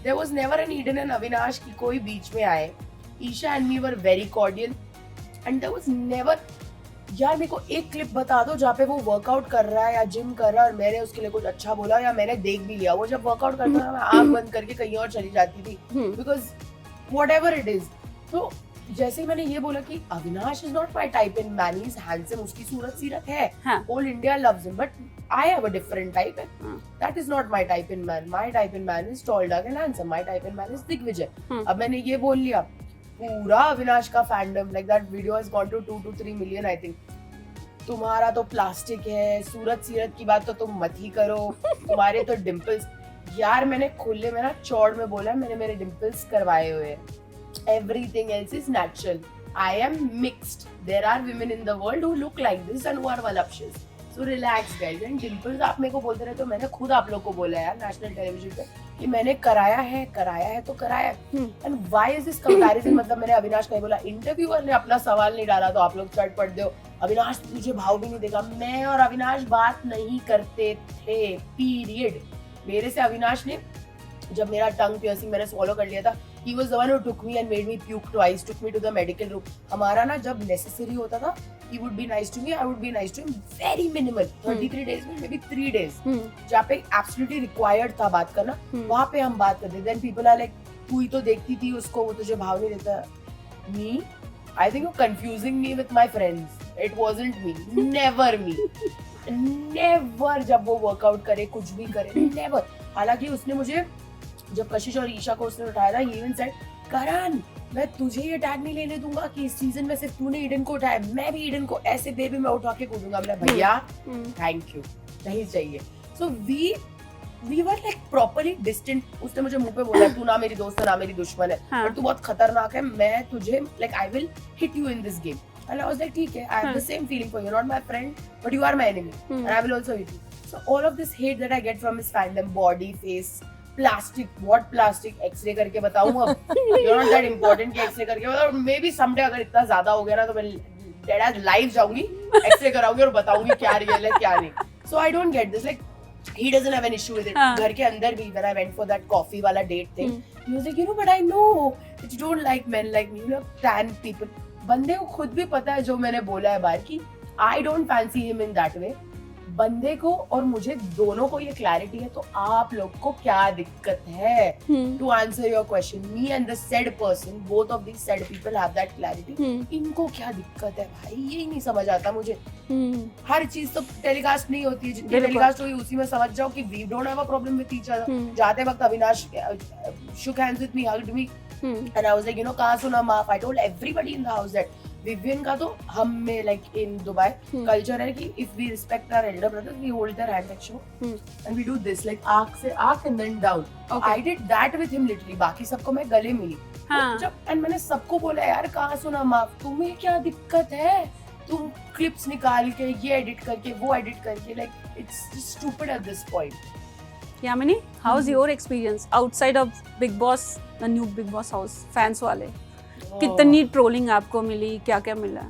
There was never an Eden and Avinash की कोई बीच में आए. Isha and me were very cordial and there was never. यार मेरे को एक क्लिप बता दो जहाँ पे वो वर्कआउट कर रहा है या जिम कर रहा है और मैंने उसके लिए कुछ अच्छा बोला या मैंने देख भी लिया. वो जब वर्कआउट करता था मैं आँख बंद करके कहीं और चली जाती थी because whatever it is. तो जैसे मैंने ये बोला कि Avinash is not my type in man, he is handsome, उसकी सूरत सीरत है, whole India loves him, but I have a different type and that is not my type in man. My type in man is tall, dark and handsome. My type in man is Digvijay. अब मैंने ये बोल लिया, पूरा अविनाश का fandom like that video has gone to 2 to 3 million I think. तुम्हारा तो plastic है, सूरत सीरत की बात तो तुम मत ही करो, तुम्हारे तो डिम्पल्स. यार मैंने खुले में ना चौड़ में बोला मैंने मेरे डिम्पल्स करवाए हुए हैं. Everything else is natural. I am mixed. There are women in the world who look like this and who are voluptuous. So relax guys. And dimples आप मेरे को बोलते रहे तो मैंने खुद आप लोग को बोला यार नेशनल टेलीविजन पे कि मैंने कराया है तो कराया. And why is this comparison? मतलब मैंने अविनाश का ही बोला, इंटरव्यूअर ने अपना सवाल नहीं डाला तो आप लोग चट पट दो अविनाश तुझे भाव भी नहीं देगा. मैं और अविनाश बात नहीं करते थे पीरियड. मेरे से अविनाश ने जब मेरा टंग पियर्सिंग मैंने स्वॉलो कर लिया था, he was the one who took me and made me puke twice, took me to the medical room. हमारा ना जब necessary होता था, he would be nice to me, I would be nice to him, very minimal. 33 days में maybe 3 days. जहाँ पे absolutely required था बात करना, वहाँ पे हम बात करते. Then people are like, तू ही तो देखती थी उसको, वो तुझे भाव नहीं देता. Me? I think you're confusing me with my friends. It wasn't me. Never me. Never. जब वो workout करे, कुछ भी करे, never. हालांकि उसने मुझे जब कशिश और ईशा को उसने उठाया था, ये इवन सेड, करण मैं तुझे ये टैग नहीं लेने दूंगा कि इस सीजन में सिर्फ तूने ईडन को उठाया, मैं भी ईडन को ऐसे बेबी में उठा के कूदूंगा. मैं भैया थैंक यू, नहीं चाहिए. So we were like properly distant. उसने मुझे मुंह पे बोला तू ना मेरी दोस्त है ना मेरी दुश्मन है, पर तू बहुत खतरनाक है, मैं तुझे like I will hit you in this game. And I was like, ठीक है, I have the same feeling for you. You're not my friend, but you are my enemy, and I will also hit you. So all of this hate that I get from his fandom, body, face, plastic, what plastic, x ray करके बताऊं अब? You're not that important कि x ray करके बताऊं. May be someday अगर इतना ज्यादा हो गया ना तो मैं डेड आज लाइव जाऊंगी, एक्सरे कराऊंगी और बताऊंगी क्या रियल है क्या नहीं. So I don't get this. Like he doesn't have an issue with it. हाँ. घर के अंदर भी when I went for that coffee वाला date thing, he was like, you know, but I know that you don't like men like me, you know, tan people. बंदे को खुद भी पता है जो मैंने बोला है बाहर की I don't fancy him in that way. बंदे को और मुझे दोनों को ये क्लैरिटी है, तो आप लोग को क्या दिक्कत है? To answer your question, me and the said person, both of these said people have that clarity. इनको क्या दिक्कत है भाई? यही नहीं समझ आता मुझे. हर चीज तो टेलीकास्ट नहीं होती है, जितनी टेलीकास्ट हुई उसी में समझ जाओ कि we don't have a problem with each other. जाते वक्त Avinash shook hands with me, hugged me, and I was like, you know, कहाँ सुना माफ. I told everybody in the house that Vivian का तो हम में like in Dubai culture है कि if we respect our elder brothers, we hold their hand like show, and we do this like आँख से आँख and then down. I did that with him literally. बाकी सबको मैं गले मिली. जब and मैंने सबको बोला यार कहाँ सुना माफ, तुम्हें क्या दिक्कत है? तुम क्लिप्स निकाल के ये एडिट करके वो एडिट करके like it's just stupid at this point. Yamini, how's your experience outside of Big Boss, the new Big Boss house, fans वाले? कितनी ट्रोलिंग आपको मिली, क्या क्या मिला?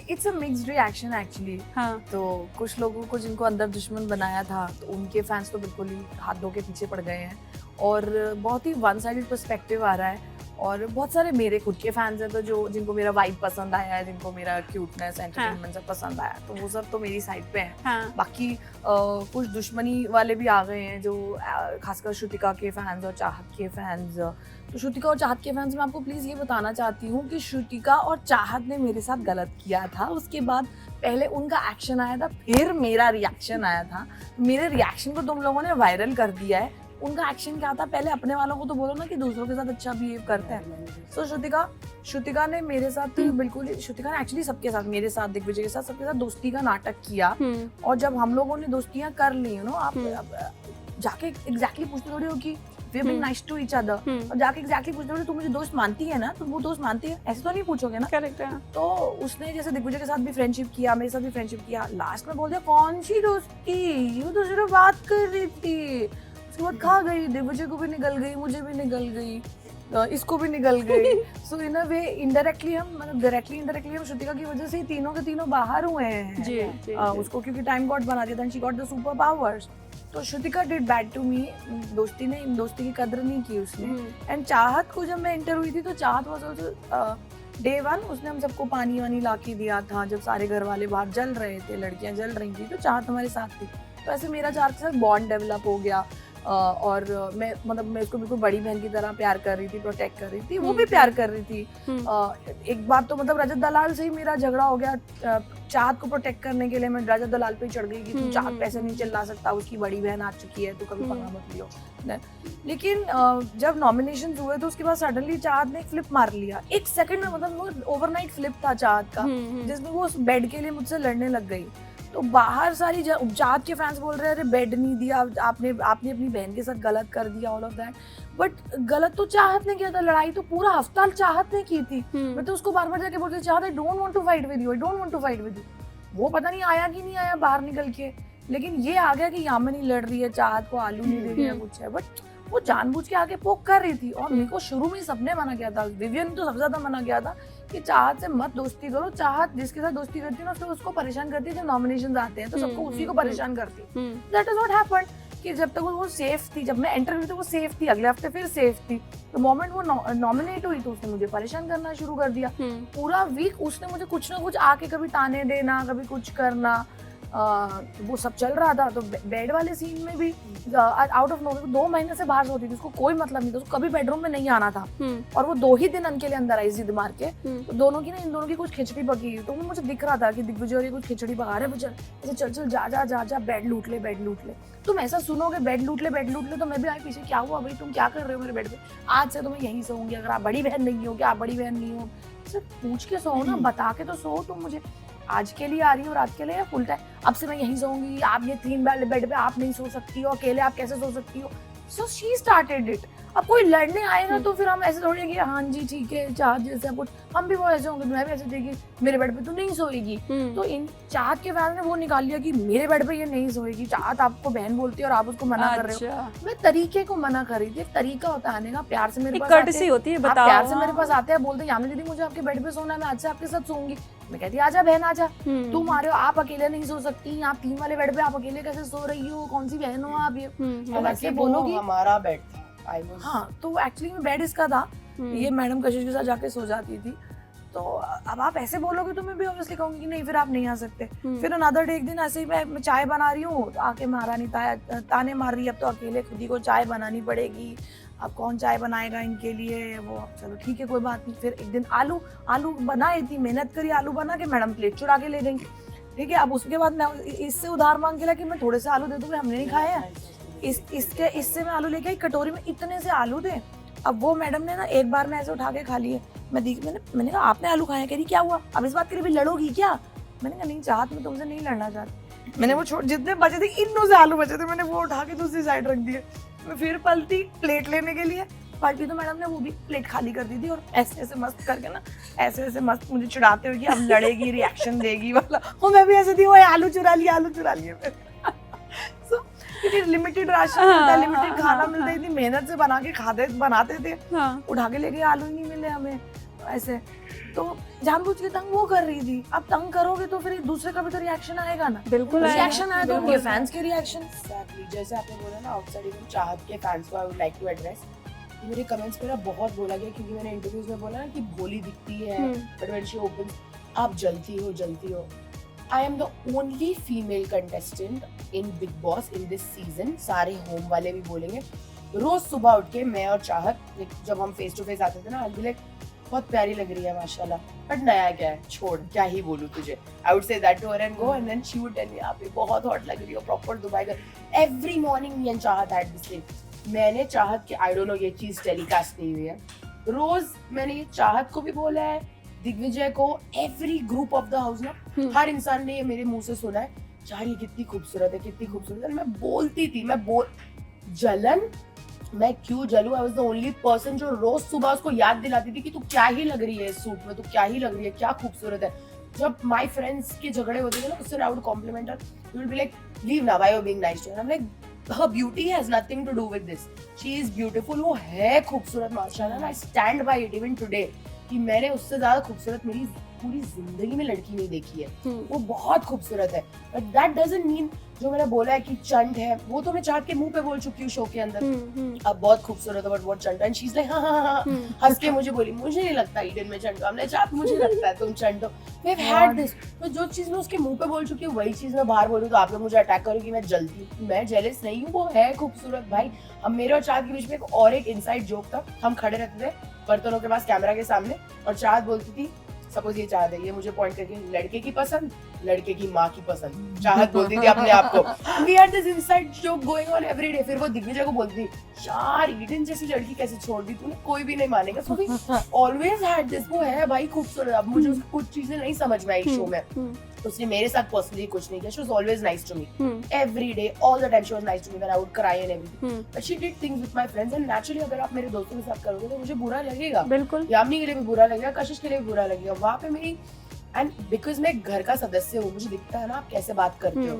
It's a mixed reaction actually. हाँ. तो कुछ लोगों को जिनको अंदर दुश्मन बनाया था, तो उनके फैंस तो बिल्कुल ही हाथ धो के पीछे पड़ गए हैं और बहुत ही वन साइडेड पर्सपेक्टिव आ रहा है. और बहुत सारे मेरे खुद के फैंस हैं तो जो जिनको मेरा वाइब पसंद आया है, जिनको मेरा क्यूटनेस एंटरटेनमेंट सब पसंद आया, तो वो सब तो मेरी साइड पे है. हाँ. बाकी कुछ दुश्मनी वाले भी आ गए हैं, जो खासकर श्रुतिका के फैंस और चाहत के फैंस. तो श्रुतिका और चाहत के फैंस, मैं आपको प्लीज़ ये बताना चाहती हूँ कि श्रुतिका और चाहत ने मेरे साथ गलत किया था. उसके बाद पहले उनका एक्शन आया था, फिर मेरा रिएक्शन आया था. मेरे रिएक्शन को तुम लोगों ने वायरल कर दिया है. उनका एक्शन क्या था? पहले अपने वालों को तो बोलो ना कि दूसरों के साथ अच्छा बिहेव करते हैं. तो श्रुतिका ने मेरे साथ बिल्कुल, श्रुतिका ने एक्चुअली सबके साथ, मेरे साथ, दिग्विजय के साथ, सबके साथ दोस्ती का नाटक किया. और जब हम लोगों ने दोस्तियां कर ली, यू नो, आप जाके एग्जैक्टली पूछते थोड़ी हो कि we are being nice to each other, और जाके एग्जैक्टली पूछते हो तू मुझे दोस्त मानती है ना, तो वो दोस्त मानती है, ऐसे तो नहीं पूछोगे ना. करेक्ट है. तो उसने जैसे दिग्विजय के साथ भी फ्रेंडशिप किया, मेरे साथ भी फ्रेंडशिप किया. लास्ट में बोल दिया कौन सी दोस्ती, वो तो सिर्फ बात कर रही थी. उसके बाद खा गई, दिग्विजय को भी निकल गई, मुझे भी निकल गई, इसको भी निकल गई. सो इन अ वे इनडायरेक्टली हम, मतलब डायरेक्टली इनडायरेक्टली हम श्रुतिका की वजह से ही तीनों के तीनों बाहर हुए हैं. जी. उसको क्योंकि टाइम गॉड बना दिया था, she got the superpowers. तो Shrutika did bad to me. दोस्ती की कदर नहीं की उसने. एंड चाहत को जब मैं एंटर हुई थी तो चाहत वाज आल्सो डे वन, उसने हम सबको पानी वानी ला के दिया था. जब सारे घर वाले बाहर जल रहे थे, लड़कियां जल रही थी, तो चाहत हमारे साथ थी. तो ऐसे मेरा चाहत के साथ बॉन्ड डेवलप हो गया. और मैं उसको बिल्कुल बड़ी बहन की तरह प्यार कर रही थी, प्रोटेक्ट कर रही थी. वो भी प्यार कर रही थी. एक बार तो मतलब रजत दलाल से ही मेरा झगड़ा हो गया. चाहत को प्रोटेक्ट करने के लिए मैं रजत दलाल पे चढ़ गई कि तू चाहत पैसे नहीं चिल्ला सकता, उसकी बड़ी बहन आ चुकी है, तो कभी पंगा मत लियो. लेकिन जब नॉमिनेशन हुए तो उसके बाद सडनली चाहत ने एक फ्लिप मार लिया. एक सेकंड में, मतलब वो ओवरनाइट फ्लिप था चाहत का, जिसमें वो उस बेड के लिए मुझसे लड़ने लग गई. तो बाहर सारी चाहत के फैंस बोल रहे हैं अरे बेड नहीं दिया आपने अपनी बहन के साथ गलत कर दिया, ऑल ऑफ दैट. बट गलत तो चाहत ने किया था. लड़ाई तो पूरा हफ्ता चाहत ने की थी. मैं तो उसको बार बार जाके बोलती Chahat, I don't want to fight with you, I don't want to fight with you. वो पता नहीं आया कि नहीं आया बाहर निकल के. लेकिन ये आ गया कि यामिनी लड़ रही है, चाहत को आलू नहीं दे रही है, कुछ है. बट वो जानबूझ के आके पोक कर रही थी. और मेरे को शुरू में सबने मना किया था, विवियन तो सबसे ज्यादा मना किया था कि चाहत से मत दोस्ती करो. चाहत जिसके साथ दोस्ती करती है ना, फिर उसको परेशान करती है. जब नॉमिनेशंस आते हैं तो सबको उसी को परेशान करती है. दैट इज व्हाट हैपेंड कि जब तक वो सेफ थी, जब मैं एंटर हुई तो वो सेफ थी, अगले हफ्ते फिर सेफ थी. तो मोमेंट वो नॉमिनेट हुई तो उसने मुझे परेशान करना शुरू कर दिया. पूरा वीक उसने मुझे कुछ ना कुछ आके कभी ताने देना, कभी कुछ करना, वो सब चल रहा था. तो बेड वाले सीन में भी आउट ऑफ नोवेयर 2 महीने से बाहर सोती थी, उसको कोई मतलब नहीं था, उसको कभी बेडरूम में नहीं आना था. और वो 2 ही दिन अकेले अंदर आई जिद मार के. तो इन दोनों की कुछ खिचड़ी पकी. तो मुझे दिख रहा था कि दिग्विजय और ये कुछ खिचड़ी पका रहे. चल जा बेड लूट ले. तुम ऐसा सुनोगे बेड लूट ले, तो मैं भी आई पीछे, क्या हुआ भाई, तुम क्या कर रहे हो मेरे बेड पे? आज से तो मैं यहीं सोऊंगी. अगर आप बड़ी बहन नहीं हो, क्या आप बड़ी बहन नहीं हो? सिर्फ पूछ के सो ना, बता के तो सो. तुम मुझे आज के लिए आ रही हो, रात के लिए, या फुल टाइम? अब से मैं यहीं सोऊंगी. आप ये 3 बेड पे आप नहीं सो सकती हो, अकेले आप कैसे सो सकती हो? So she started it. अब कोई लड़ने आएगा तो फिर हम ऐसे थोड़ी कि हाँ जी ठीक है, चाहत जैसे कुछ हम भी वो ऐसे होंगे, मैं भी ऐसे थी कि मेरे बेड पे तू नहीं सोएगी. तो इन चाहत के फैन ने वो निकाल लिया कि मेरे बेड पे ये नहीं सोएगी. चाहत आपको बहन बोलती है और आप उसको मना कर रहे हो. मैं तरीके को मना कर रही थी. एक तरीका होता है आने का, प्यार से मेरे पास कर्टसी होती है, बताओ. प्यार से मेरे पास आते हैं, बोलते हैं यामिनी दीदी मुझे आपके बेड पे सोना है, मैं आज से आपके साथ सोऊंगी. मैं कहती आजा बहन आजा, तुम आ रहे हो, आप अकेले नहीं सो सकती, आप 3 वाले बेड पे आप अकेले कैसे सो रही हो, कौन सी बहन हो आप ये। तो ऐसे बोलोगी हमारा बेड था। हाँ, तो एक्चुअली में बेड इसका था, ये मैडम कशिश के साथ जाके सो जाती थी। तो अब आप ऐसे बोलोगे तो मैं भी ऑब्वियसली कहूंगी कि नहीं, फिर आप नहीं आ सकते। फिर अनदर डे एक दिन ऐसे ही मैं चाय बना रही हूँ, आके महारानी ताने मार रही है, अब तो अकेले खुद ही को चाय बनानी पड़ेगी, अब कौन चाय बनाएगा इनके लिए, वो चलो ठीक है कोई बात नहीं। फिर एक दिन आलू बनाई थी, मेहनत करी, आलू बना के मैडम प्लेट चुरा के ले गई, ठीक है। अब उसके बाद मैं इससे उधार मांग के ला कि मैं थोड़े से आलू दे दूँ, हमने नहीं खाए हैं, इससे मैं आलू लेके आई, कटोरी में इतने से आलू थे। अब वो मैडम ने ना एक बार में ऐसे उठा के खा लिए। मैंने कहा आपने आलू खाए? कह रही क्या हुआ, अब इस बात के लिए भी लड़ोगी क्या? मैंने कहा नहीं चाहत, मैं तुमसे नहीं लड़ना चाहती। मैंने वो जितने बचे थे, इनों से आलू बचे थे, मैंने वो उठा के दूसरी साइड रख दिए। मैं फिर पलटी प्लेट लेने के लिए, पलटी तो मैडम ने वो भी प्लेट खाली कर दी थी, और ऐसे ऐसे मस्त करके ना, ऐसे ऐसे मस्त मुझे चिढ़ाते हुए कि अब लड़ेगी, रिएक्शन देगी वाला। और मैं भी ऐसे थी, वो आलू चुरा लिए क्योंकि लिमिटेड राशन मिलता है, लिमिटेड खाना मिलता है, इतनी मेहनत से बनाते थे, उठा के लेके आलू ही नहीं मिले हमें ऐसे। तो जानबूझ के तंग वो कर रही थी। अब तंग करोगे तो फिर दूसरे का भी तो रिएक्शन आएगा ना। बिल्कुल रिएक्शन आया तो उनके फैंस के रिएक्शन। एग्जैक्टली, जैसे आपने बोला ना आउटसाइड इवन चाहत के फैंस को I would like to address. मेरे कमेंट्स पे ना बहुत बोला गया, क्योंकि मैंने इंटरव्यूज में बोला ना कि भोली दिखती है, बट व्हेन शी ओपन्स आप जलती हो। I am the only female contestant in Big Boss in this season. सारे होम वाले भी बोलेंगे। रोज सुबह उठ के मैं और चाहत, जब हम फेस टू फेस आते थे ना, I'll be like बहुत प्यारी लग रही है माशाल्लाह, बट नया क्या है, छोड़ क्या ही बोलूं तुझे। I would say that to her and go, and then she would tell me आप बहुत हॉट लग रही हो, proper Dubai girl. Every morning me and चाहत had this thing। मैंने चाहत के I don't know ये चीज टेलीकास्ट नहीं हुई है, रोज मैंने ये चाहत को भी बोला है, दिग्विजय को, every group of the house ना, हर इंसान ने ये मेरे मुंह से सुना है, यार ये कितनी खूबसूरत है, कितनी खूबसूरत है। मैं बोलती थी, जलन, मैं क्यों जलूं? I was the only person जो रोज सुबह उसको याद दिलाती थी कि तू क्या ही लग रही है इस सूट में, तू क्या ही लग रही है, क्या खूबसूरत है। जब माय फ्रेंड्स के झगड़े होते थे ना, उससे I would compliment her, you will be like leave now, why you are being nice to her. I am like her beauty has nothing to do with this, she is beautiful, वो है खूबसूरत माशाल्लाह। I stand by it even today कि मैंने उससे ज्यादा खूबसूरत मेरी पूरी जिंदगी में लड़की नहीं देखी है। वो बहुत खूबसूरत है, बट दैट डजंट मीन जो मैंने बोला है कि चंड है, वो तो मैं चाहत के मुंह पे बोल चुकी हूँ शो के अंदर, अब बहुत खूबसूरत है बट बहुत चंड है। एंड शी इज लाइक हाँ हंस के मुझे बोली, मुझे नहीं लगता ईडन में चंड हो। हमने चाहत मुझे लगता है तुम चंड हो। We have had this. तो जो चीज मैं उसके मुंह पे बोल चुकी हूँ वही चीज मैं बाहर बोलूँ तो आप लोग मुझे अटैक करोगे, मैं जलती हूँ। मैं जेलस नहीं हूँ, वो है खूबसूरत भाई। हम मेरे और चाहत के बीच में एक इनसाइड जोक था। हम खड़े रहते थे बर्तनों के पास कैमरा के सामने, और चाहत बोलती थी, सपोज ये चाहत है, ये मुझे पॉइंट करके, लड़के की पसंद, लड़के की माँ की पसंद, चाहत बोलती थी अपने आप को। We had this inside joke going on every day. फिर वो दिग्विजय को बोलती थी, यार ईडन जैसी लड़की कैसे छोड़ दी तूने, कोई भी नहीं मानेगा। So we always had this. वो है भाई खूबसूरत। अब मुझे उसकी कुछ चीजें नहीं समझ में आई शो में, उसने मेरे साथ पर्सनली कुछ नहीं किया। She was always nice to me every day, all the time she was nice to me when I would cry and everything, but she did things with my friends. And naturally अगर आप मेरे दोस्तों के साथ करोगे तो मुझे बुरा लगेगा, बिल्कुल। यामिनी के लिए भी बुरा लगेगा, कशिश के लिए भी बुरा लगेगा। वहाँ पे मेरी, एंड बिकॉज मैं घर का सदस्य हूँ, मुझे दिखता है ना आप कैसे बात करते हो,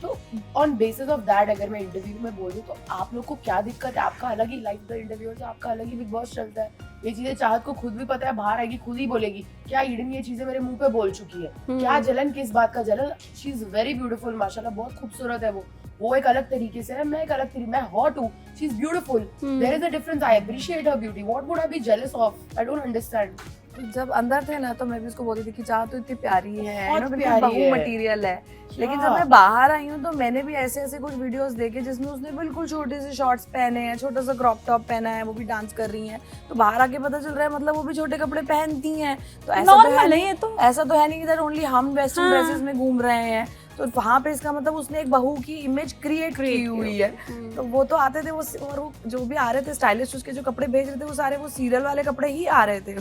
तो ऑन बेसिस ऑफ दैट अगर मैं इंटरव्यू में बोलूँ तो आप लोग को क्या दिक्कत है? आपका अलग ही लाइफ द इंटरव्यूअर्स, आपका अलग ही बिग बॉस चलता है। ये चीजें चाहत को खुद भी पता है, बाहर आएगी खुद ही बोलेगी, क्या ईडन ये चीजें मेरे मुंह पे बोल चुकी है, क्या जलन, किस बात का जलन? शी इज वेरी ब्यूटीफुल माशाल्लाह, बहुत खूबसूरत है वो एक अलग तरीके से है, मैं एक अलग तरीके, मैं हॉट हूँ, she is beautiful, there is a difference. I appreciate her beauty, what would I be jealous of? I don't understand. जब अंदर थे ना तो मैं भी उसको बोलती थी कि चाह तो इतनी प्यारी है, बहुत बिल्कुल प्यारी बहू है, मटेरियल है। लेकिन जब मैं बाहर आई हूँ तो मैंने भी ऐसे ऐसे कुछ वीडियोस देखे जिसमें उसने बिल्कुल छोटे से शॉर्ट्स पहने हैं, छोटा सा क्रॉप टॉप पहना है, वो भी डांस कर रही हैं। तो बाहर आके पता चल रहा है मतलब वो भी छोटे कपड़े पहनती हैं। तो ऐसा तो है नहीं, ऐसा तो है नहीं कि ओनली हम वेस्टर्न ड्रेसेस में घूम रहे हैं। तो वहाँ पे इसका मतलब उसने एक बहू की इमेज क्रिएट की हुई है। तो वो तो आते थे वो, और वो जो भी आ रहे थे स्टाइलिस्ट, उसके जो कपड़े भेज रहे थे वो सारे वो सीरियल वाले कपड़े ही आ रहे थे।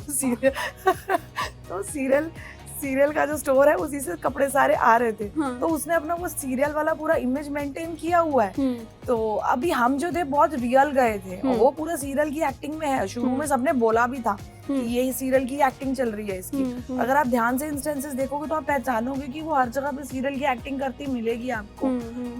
तो सीरियल का जो स्टोर है उसी से कपड़े सारे आ रहे थे। तो उसने अपना वो सीरियल वाला पूरा इमेज मेंटेन किया हुआ है। तो अभी हम जो थे बहुत रियल गए थे, और वो पूरा सीरियल की एक्टिंग में है। शुरू में सबने बोला भी था कि ये सीरियल की एक्टिंग चल रही है इसकी। अगर आप ध्यान से इंस्टेंसेस देखोगे तो आप पहचानोगे कि वो हर जगह पे सीरियल की एक्टिंग करती मिलेगी आपको।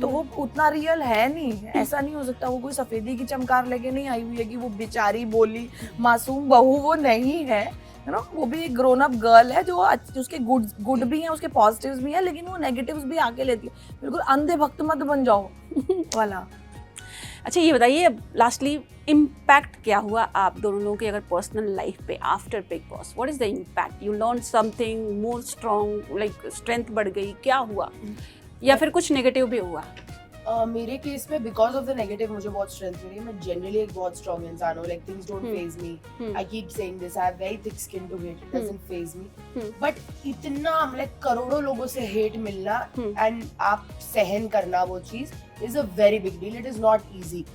तो वो उतना रियल है नहीं, ऐसा नहीं हो सकता। वो कोई सफेदी की चमकार लेके नहीं आई हुई है कि वो बेचारी बोली मासूम बहू, वो नहीं है। यू नो वो भी एक ग्रोन अप गर्ल है जो उसके गुड भी हैं, उसके पॉजिटिव्स भी हैं, लेकिन वो नेगेटिव्स भी आके लेती है। बिल्कुल अंधे भक्त मत बन जाओ वाला। अच्छा ये बताइए लास्टली इम्पैक्ट क्या हुआ आप दोनों लोगों की अगर पर्सनल लाइफ पे after Bigg boss? What is the impact? You learn something more strong, like strength बढ़ गई, क्या हुआ? या फिर कुछ नेगेटिव भी हुआ? मेरे केस में बिकॉज ऑफ द नेगेटिव मुझे बहुत स्ट्रेंथ मिली। मैं जनरली एक बहुत स्ट्रॉन्ग इंसान हूँ, like things don't faze me. I keep saying this, I have very thick skin to hate, it doesn't faze me. But इतना लाइक करोड़ों लोगों से हेट मिलना एंड आप सहन करना वो चीज is a very big deal. It is not easy.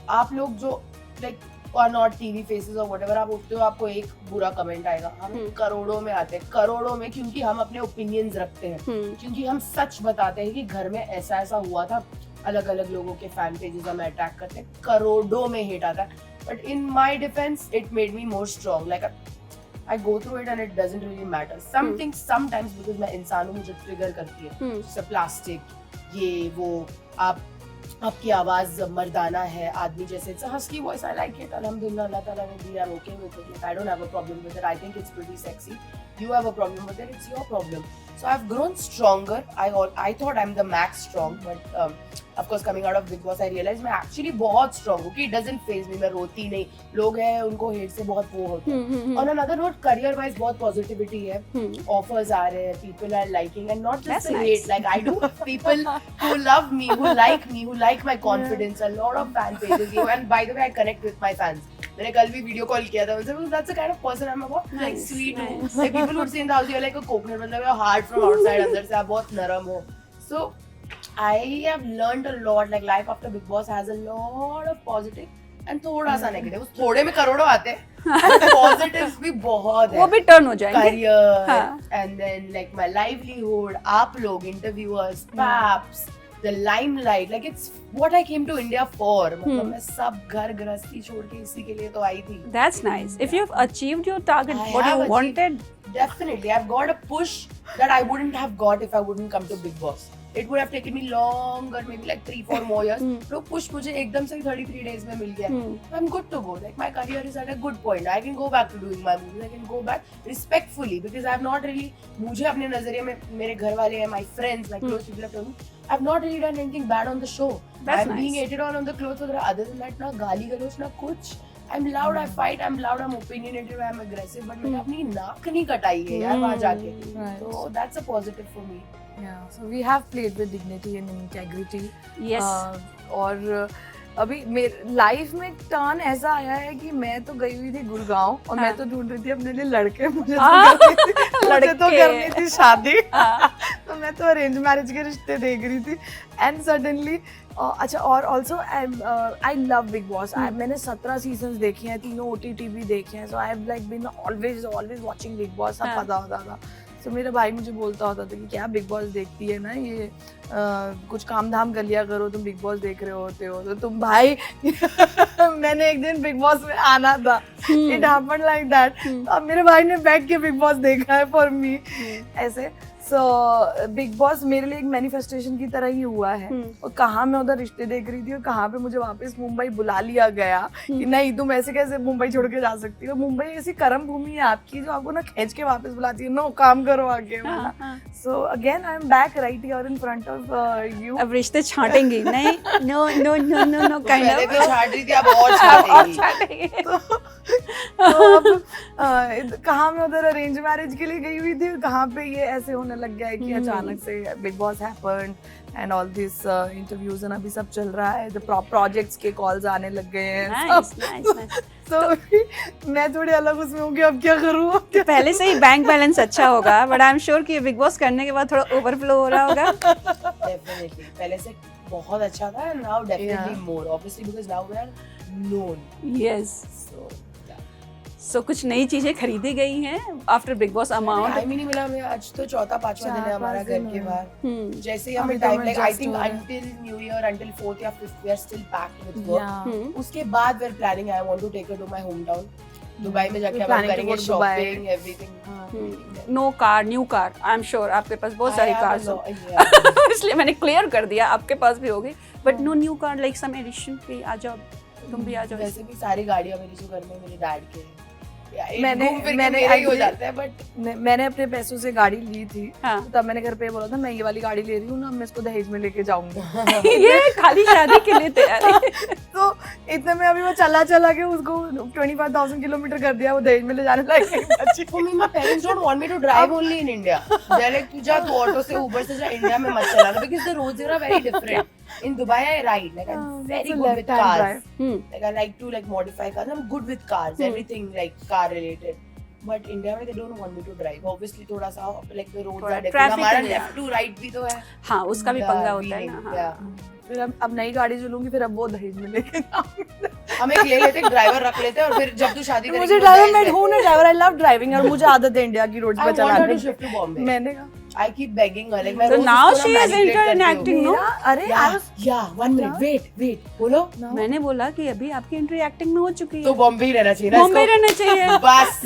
आप लोग जो लाइक और नॉट टीवी फेसेस और व्हाटएवर, आप उठते हो आपको एक बुरा कमेंट आएगा, हम करोड़ों में आते हैं, करोड़ों में, क्योंकि हम अपने ओपिनियंस रखते हैं, क्योंकि हम सच बताते हैं कि घर में ऐसा ऐसा हुआ था। अलग अलग लोगों के फैन पेजेस हमें अटैक करते हैं, करोड़ों में हिट आता है। But in my defence it made me more strong. Like I go through it and it doesn't really matter some things sometimes, because मैं इंसान हूं, मुझे ट्रिगर करती है। जैसे प्लास्टिक, ये वो, आपकी आवाज मर्दाना है, आदमी जैसे, it's a husky voice, I like it, अल्हम्दुलिल्लाह, अल्लाह ताला ने दिया, I am okay with it, I don't have a problem with it, I think it's pretty sexy, you have a problem with it, it's your problem. So I've grown stronger. I thought I'm the max strong, but of course coming out of Big Boss I realized मैं actually बहुत strong हूँ, कि it doesn't phase me, मैं रोती नहीं, लोग हैं उनको hate से बहुत वो होता है। On another note, career wise बहुत positivity है, offers आ रहे हैं, people are liking, and not just the hate, like I do have people who love me, who like my confidence, a lot of fan pages, and by the way I connect with my fans. मैंने कल भी video call किया था उनसे, that's the kind of person I'm about, like sweet हूँ, like people would say in the house you're like a coconut, मतलब you're hard from outside, अंदर से आप बहुत नरम हो। So I have learned a lot, like life after Big Boss has a lot of positive and थोड़ा सा negative, उस थोड़े में करोड़ों आते हैं, positives भी बहुत है, वो भी टर्न हो जाएंगे। career, and then like my livelihood, आप लोग interviewers, paps, the limelight, like it's what I came to India for. मतलब मैं सब घर गृहस्थी छोड़ के इसी के लिए तो आई थी। That's nice. If you have achieved your target, what you wanted, definitely I've got a push that I wouldn't have got if I wouldn't come to Big Boss. It would have taken me longer, maybe like 3-4 more years. तो push मुझे एकदम से 33 days में मिल गया। I'm good to go. Like my career is at a good point. I can go back to doing my movies. I can go back respectfully because I've not really, मुझे अपने नजरिए में मेरे घर वाले हैं, my friends, my close people have told me, I've not really done anything bad on the show. That's I'm nice. being hated on the clothes वगैरह. Other than that, ना गाली गलौज ना कुछ। I'm loud, I fight, I'm loud, I'm opinionated, I'm aggressive, but मैंने अपनी नाक नहीं कटाई है यार वहाँ जाके। So that's a positive for me. Yeah, so we have played with dignity and integrity. Yes. और अभी मेरे लाइफ में टर्न ऐसा आया है कि मैं तो गई हुई थी गुड़गांव और मैं तो ढूंढ रही थी अपने लिए लड़के, मुझे तो करनी थी शादी। तो मैं तो अरेंज मैरिज के रिश्ते देख रही थी एंड सडनली अच्छा, और also I love big boss. मैंने 17 सीजन्स देखे हैं, तीनों OTT भी देखे हैं, so I have like been always watching Bigg Boss, सब पता होता था। तो मेरा भाई मुझे बोलता होता था कि क्या बिग बॉस देखती है ना, ये कुछ काम धाम कर लिया करो, तुम बिग बॉस देख रहे होते हो तो तुम भाई मैंने एक दिन बिग बॉस में आना था, इट हैपेंड लाइक दैट। अब मेरे भाई ने बैठ के बिग बॉस देखा है फॉर मी ऐसे। सो बिग बॉस मेरे लिए एक मैनिफेस्टेशन की तरह ही हुआ है। और कहाँ मैं उधर रिश्ते देख रही थी और कहाँ पे मुझे वापस मुंबई बुला लिया गया कि नहीं तुम ऐसे कैसे मुंबई छोड़ के जा सकती हो। मुंबई ऐसी कर्म भूमि है आपकी जो आपको ना खींच के वापस बुलाती है, नो काम करो आगे। So again I am back right here in front of you. अब रिश्ते छांटेंगी नहीं, no no no no no kind of, पहले भी छाट रही थी, अब और छाटेंगी। तो अब कहाँ मैं उधर अरेंज मैरिज के लिए गई हुई थी, कहाँ पे ये ऐसे होने लग गया है कि अचानक से big boss happened and all this interviews and अभी सब चल रहा है, द प्रोजेक्ट्स के कॉल्स आने लग गए हैं। तो मैं थोड़ी अलग उसमें हूँ कि अब क्या करूँ। पहले से ही बैंक बैलेंस अच्छा होगा, बट आई एम श्योर कि बिग बॉस करने के बाद थोड़ा ओवरफ्लो हो रहा होगा। डेफिनेटली पहले से बहुत अच्छा था, now definitely more, obviously because now we are known. Yes, so कुछ नई चीजें खरीदी गई हैं after Bigg Boss amount. Time ही नहीं मिला हमें, आज तो 4-5वां दिन है हमारा घर के बाहर। जैसे ही हमें time, like I think until new year, until 4th या 5th we are still packed with work. उसके बाद we are planning, I want to take her to my home town Dubai में जाके हम करेंगे shopping, everything. No car, new car, I am sure आपके पास बहुत सारी कार्स हो, इसलिए मैंने क्लियर कर दिया आपके पास भी होगी, but no new car, like some edition पे आ जाओ, तुम भी आ जाओ। वैसे भी सारी गाड़ियां मेरी जो घर में मेरे डैड के हैं, मैंने ही हो जाता है बट मैंने अपने पैसों से गाड़ी ली थी। हाँ। तब मैंने घर पे बोला था मैं ये वाली गाड़ी ले रही हूँ ना, मैं इसको दहेज में लेके जाऊंगी। ये खाली शादी के लिए तैयार है। तो इतने में अभी वो चला के उसको 25,000 किलोमीटर कर दिया, वो दहेज में ले जाने लगे। For me, my parents don't want me to drive only in India. They're like, तू जा, तू ऑटो से, उबर से जा, इंडिया में मत चलाना, because the roads here are very different. In Dubai, I ride. Like I'm very good with cars. Like I like to like modify cars. I'm good with cars. Everything like car related. But India में they don't want me to drive. Obviously थोड़ा सा like the roads are different. हमारा left to right भी तो है. हाँ, उसका भी पंगा होता है ना। हाँ। फिर अब नई गाड़ी जो लूंगी फिर अब वो दहेज में लेके जाऊंगी। हम एक ले लेते, ड्राइवर रख लेते और फिर जब तू शादी करेगी मुझे ड्राइवर, मैं हूं ना ड्राइवर, आई लव ड्राइविंग और मुझे आदत है इंडिया की रोड पे चलाने की। मैंने कहा I keep begging her like मैं So रोज now उसको she ना is manipulate entered in करती हूँ। acting, no? अरे one minute, wait, बोलो। मैंने बोला कि अभी आपकी एंट्री एक्टिंग में हो चुकी है। तो बॉम्बे ही रहना चाहिए ना बॉम्बे इसको? रहना चाहिए। बस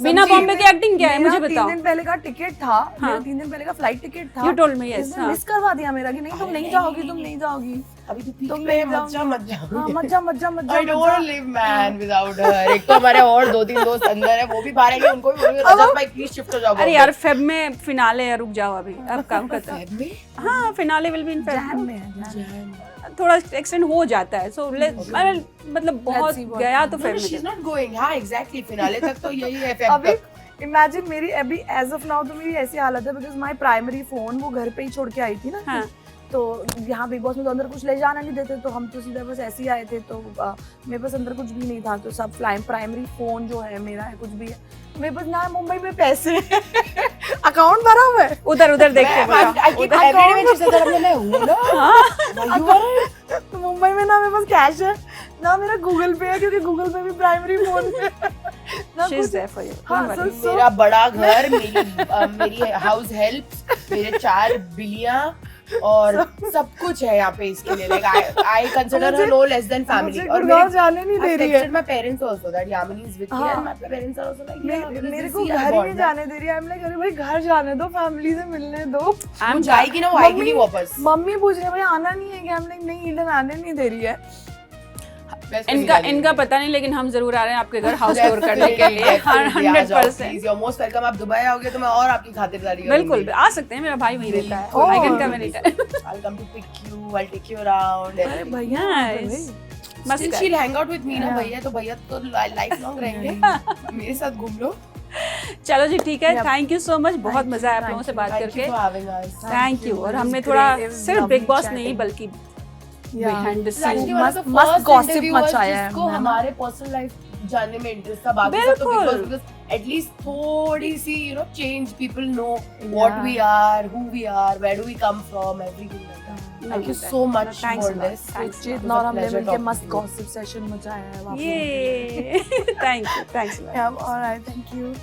बिना बॉम्बे के एक्टिंग क्या है मुझे बताओ। 3 दिन पहले का टिकट था, मेरा 3 दिन पहले का फ्लाइट टिकट था। You told me, yes, हाँ। मिस करवा दिया मेरा कि नहीं तुम नहीं जाओगी। अभी तो तुम पे नहीं मत जा हाँ, मत जा I don't want to live man without her। एक तो हमारे और 2-3 दोस्त अंदर है, वो भी बाहर आएंगे, उनको भी बोलेंगे रजत भाई प्लीज शिफ्ट हो जाओ। अरे यार फेब में फिनाले है, रुक जाओ अभी, अब काम करता है। फेब में? हाँ, finale will be in Jain में फेब। थोड़ा एक्सटेंड हो जाता है, सो मतलब बहुत गया तो फेब में। She's not going। हाँ एग्जैक्टली, फिनाले तक तो यही है फेब अभी तक। इमेजिन मेरी अभी एज ऑफ नाउ तो मेरी ऐसी हालत है बिकॉज माय प्राइमरी फोन वो घर पे ही छोड़ के आई थी ना। हाँ। तो यहाँ बिग बॉस में तो अंदर कुछ ले जाना नहीं देते, तो हम तो सीधा बस ऐसे ही आए थे, तो मेरे पास अंदर कुछ भी नहीं था, तो सब प्राइमरी फोन जो है मेरा है, कुछ भी है मेरे पास ना मुंबई में पैसे अकाउंट भरा हुआ है, उधर देख के तो मुंबई में ना मेरे पास कैश है ना मेरा गूगल पे है, क्योंकि गूगल पे भी प्राइमरी फोन है ना कुछ। हाँ, मेरा बड़ा घर, मेरी हाउस हेल्प, मेरे 4 बिल्लियां और सब कुछ है यहाँ पे इसके लिए। Like I consider her no less than family। और गुड़गांव जाने नहीं दे रही है। My parents also that Yamini is with me and my parents are also like मेरे को घर ही नहीं जाने दे रही है। I'm like अरे भाई घर जाने दो, फैमिली से मिलने दो। हम जाएगी ना, वो आएगी नहीं वापस। मम्मी पूछ रही है भाई आना नहीं है क्या? I'm like नहीं, इधर आने नहीं दे रही है। इनका पता नहीं, लेकिन हम जरूर आ रहे हैं आपके घर हाउस टूर करने के लिए 100%। You're most welcome। आप दुबई आओगे तो मैं और आपकी खातिरदारी करूंगी। बिल्कुल आ सकते हैं, मेरा भाई वहीं रहता है। I can come anytime। I'll come to pick you, I'll take you around। अरे भैया मस्त Still she'll hang out with me ना भैया, तो भैया तो लाइफ लॉन्ग रहेंगे, मेरे साथ घूम लो। चलो जी ठीक है, थैंक यू सो मच, बहुत मजा आया आप लोगों से बात करके। Thank you. और हमने थोड़ा सिर्फ बिग बॉस नहीं बल्कि behind the scenes मस्त गॉसिप मचाया है, जिसको हमारे पर्सनल लाइफ जानने में इंटरेस्ट था। बाकी सब तो बिकॉज़ एटलीस्ट थोड़ी सी change, people know what we are, who we are, where do we come from, everything like that. Thank you so much for this. इतना और हमने मिलके मस्त गॉसिप सेशन मचाया है। ये थैंक्स ऑलराइट, थैंक यू।